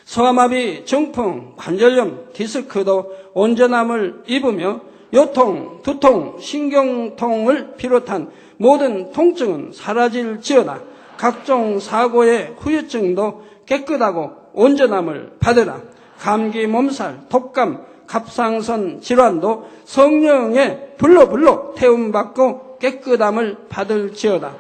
소아마비, 중풍, 관절염, 디스크도 온전함을 입으며 요통, 두통, 신경통을 비롯한 모든 통증은 사라질지어다. 각종 사고의 후유증도 깨끗하고 온전함을 받으라. 감기, 몸살, 독감, 갑상선 질환도 성령의 불로 태움받고 깨끗함을 받을지어다.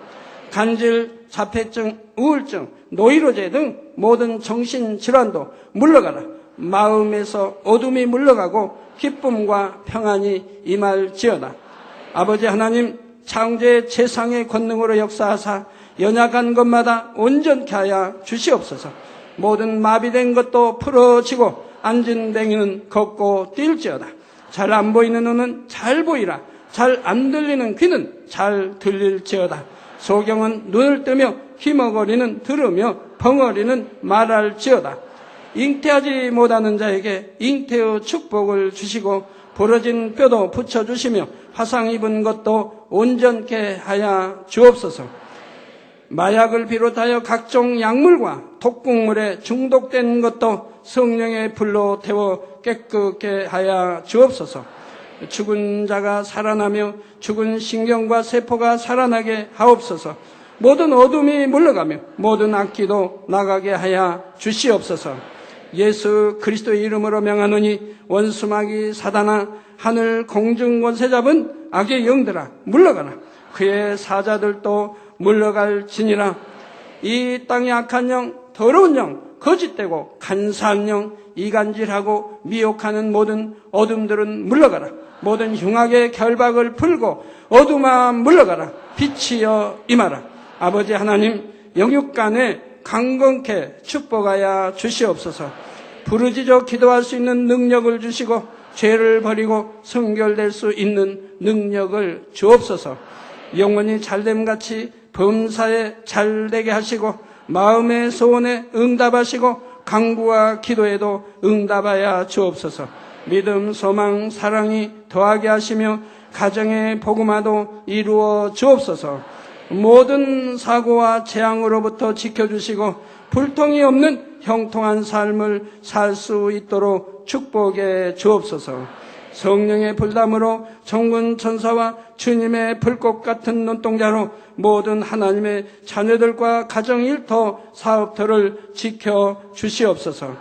간질, 자폐증, 우울증, 노이로제 등 모든 정신질환도 물러가라. 마음에서 어둠이 물러가고 기쁨과 평안이 임할지어다. 아버지 하나님, 창조의 재상의 권능으로 역사하사 연약한 것마다 온전케 하여 주시옵소서. 모든 마비된 것도 풀어지고 앉은 뱅이는 걷고 뛸지어다. 잘 안 보이는 눈은 잘 보이라. 잘 안 들리는 귀는 잘 들릴지어다. 소경은 눈을 뜨며 희먹어리는 들으며 벙어리는 말할지어다. 잉태하지 못하는 자에게 잉태의 축복을 주시고 부러진 뼈도 붙여주시며 화상 입은 것도 온전케 하여 주옵소서. 마약을 비롯하여 각종 약물과 독극물에 중독된 것도 성령의 불로 태워 깨끗게 하여 주옵소서. 죽은 자가 살아나며 죽은 신경과 세포가 살아나게 하옵소서. 모든 어둠이 물러가며 모든 악기도 나가게 하여 주시옵소서. 예수 그리스도의 이름으로 명하노니 원수마귀 사단아, 하늘 공중 권세 잡은 악의 영들아 물러가라. 그의 사자들도 물러갈지니라. 이 땅의 악한 영, 더러운 영, 거짓되고 간사한 영, 이간질하고 미혹하는 모든 어둠들은 물러가라. 모든 흉악의 결박을 풀고 어둠아 물러가라. 빛이여 임하라. 아버지 하나님, 영육간에 강건케 축복하여 주시옵소서. 부르짖어 기도할 수 있는 능력을 주시고 죄를 버리고 성결될 수 있는 능력을 주옵소서. 영원히 잘됨같이 범사에 잘되게 하시고 마음의 소원에 응답하시고 간구와 기도에도 응답하여 주옵소서. 믿음, 소망, 사랑이 더하게 하시며 가정의 복음화도 이루어 주옵소서. 모든 사고와 재앙으로부터 지켜주시고 불통이 없는 형통한 삶을 살 수 있도록 축복해 주옵소서. 성령의 불담으로 천군 천사와 주님의 불꽃 같은 눈동자로 모든 하나님의 자녀들과 가정 일터 사업터를 지켜 주시옵소서.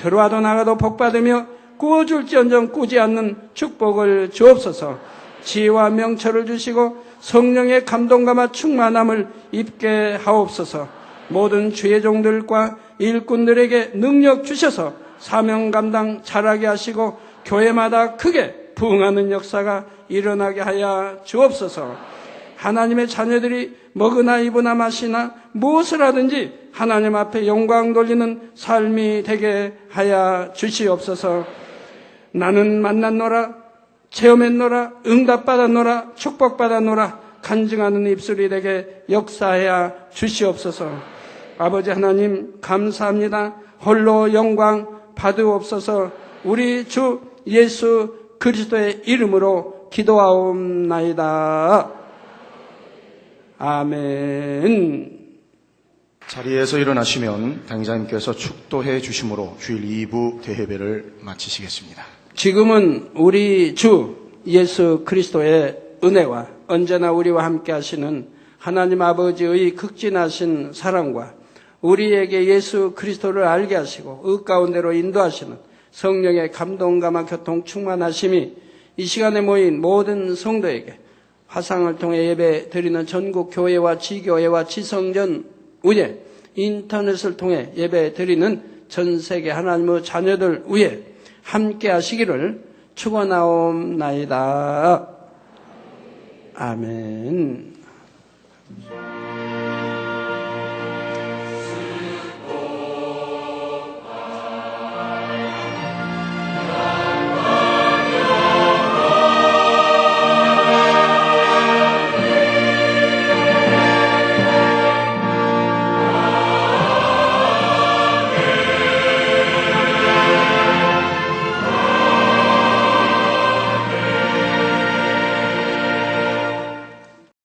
들어와도 나가도 복받으며 꾸어줄지언정 꾸지 않는 축복을 주옵소서. 지혜와 명철을 주시고 성령의 감동감화 충만함을 입게 하옵소서. 모든 주의 종들과 일꾼들에게 능력 주셔서 사명 감당 잘하게 하시고 교회마다 크게 부흥하는 역사가 일어나게 하여 주옵소서. 하나님의 자녀들이 먹으나 입으나 마시나 무엇을 하든지 하나님 앞에 영광 돌리는 삶이 되게 하여 주시옵소서. 나는 만났노라, 체험했노라, 응답받았노라, 축복받았노라 간증하는 입술이 되게 역사하여 주시옵소서. 아버지 하나님 감사합니다. 홀로 영광 받으옵소서. 우리 주 예수 그리스도의 이름으로 기도하옵나이다. 아멘. 자리에서 일어나시면 당장님께서 축도해 주심으로 주일 2부 대회배를 마치시겠습니다. 지금은 우리 주 예수 그리스도의 은혜와 언제나 우리와 함께 하시는 하나님 아버지의 극진하신 사랑과 우리에게 예수 그리스도를 알게 하시고 의 가운데로 인도하시는 성령의 감동감화 교통 충만하심이 이 시간에 모인 모든 성도에게 화상을 통해 예배 드리는 전국 교회와 지교회와 지성전 위에 인터넷을 통해 예배 드리는 전 세계 하나님의 자녀들 위에 함께 하시기를 축원하옵나이다. 아멘.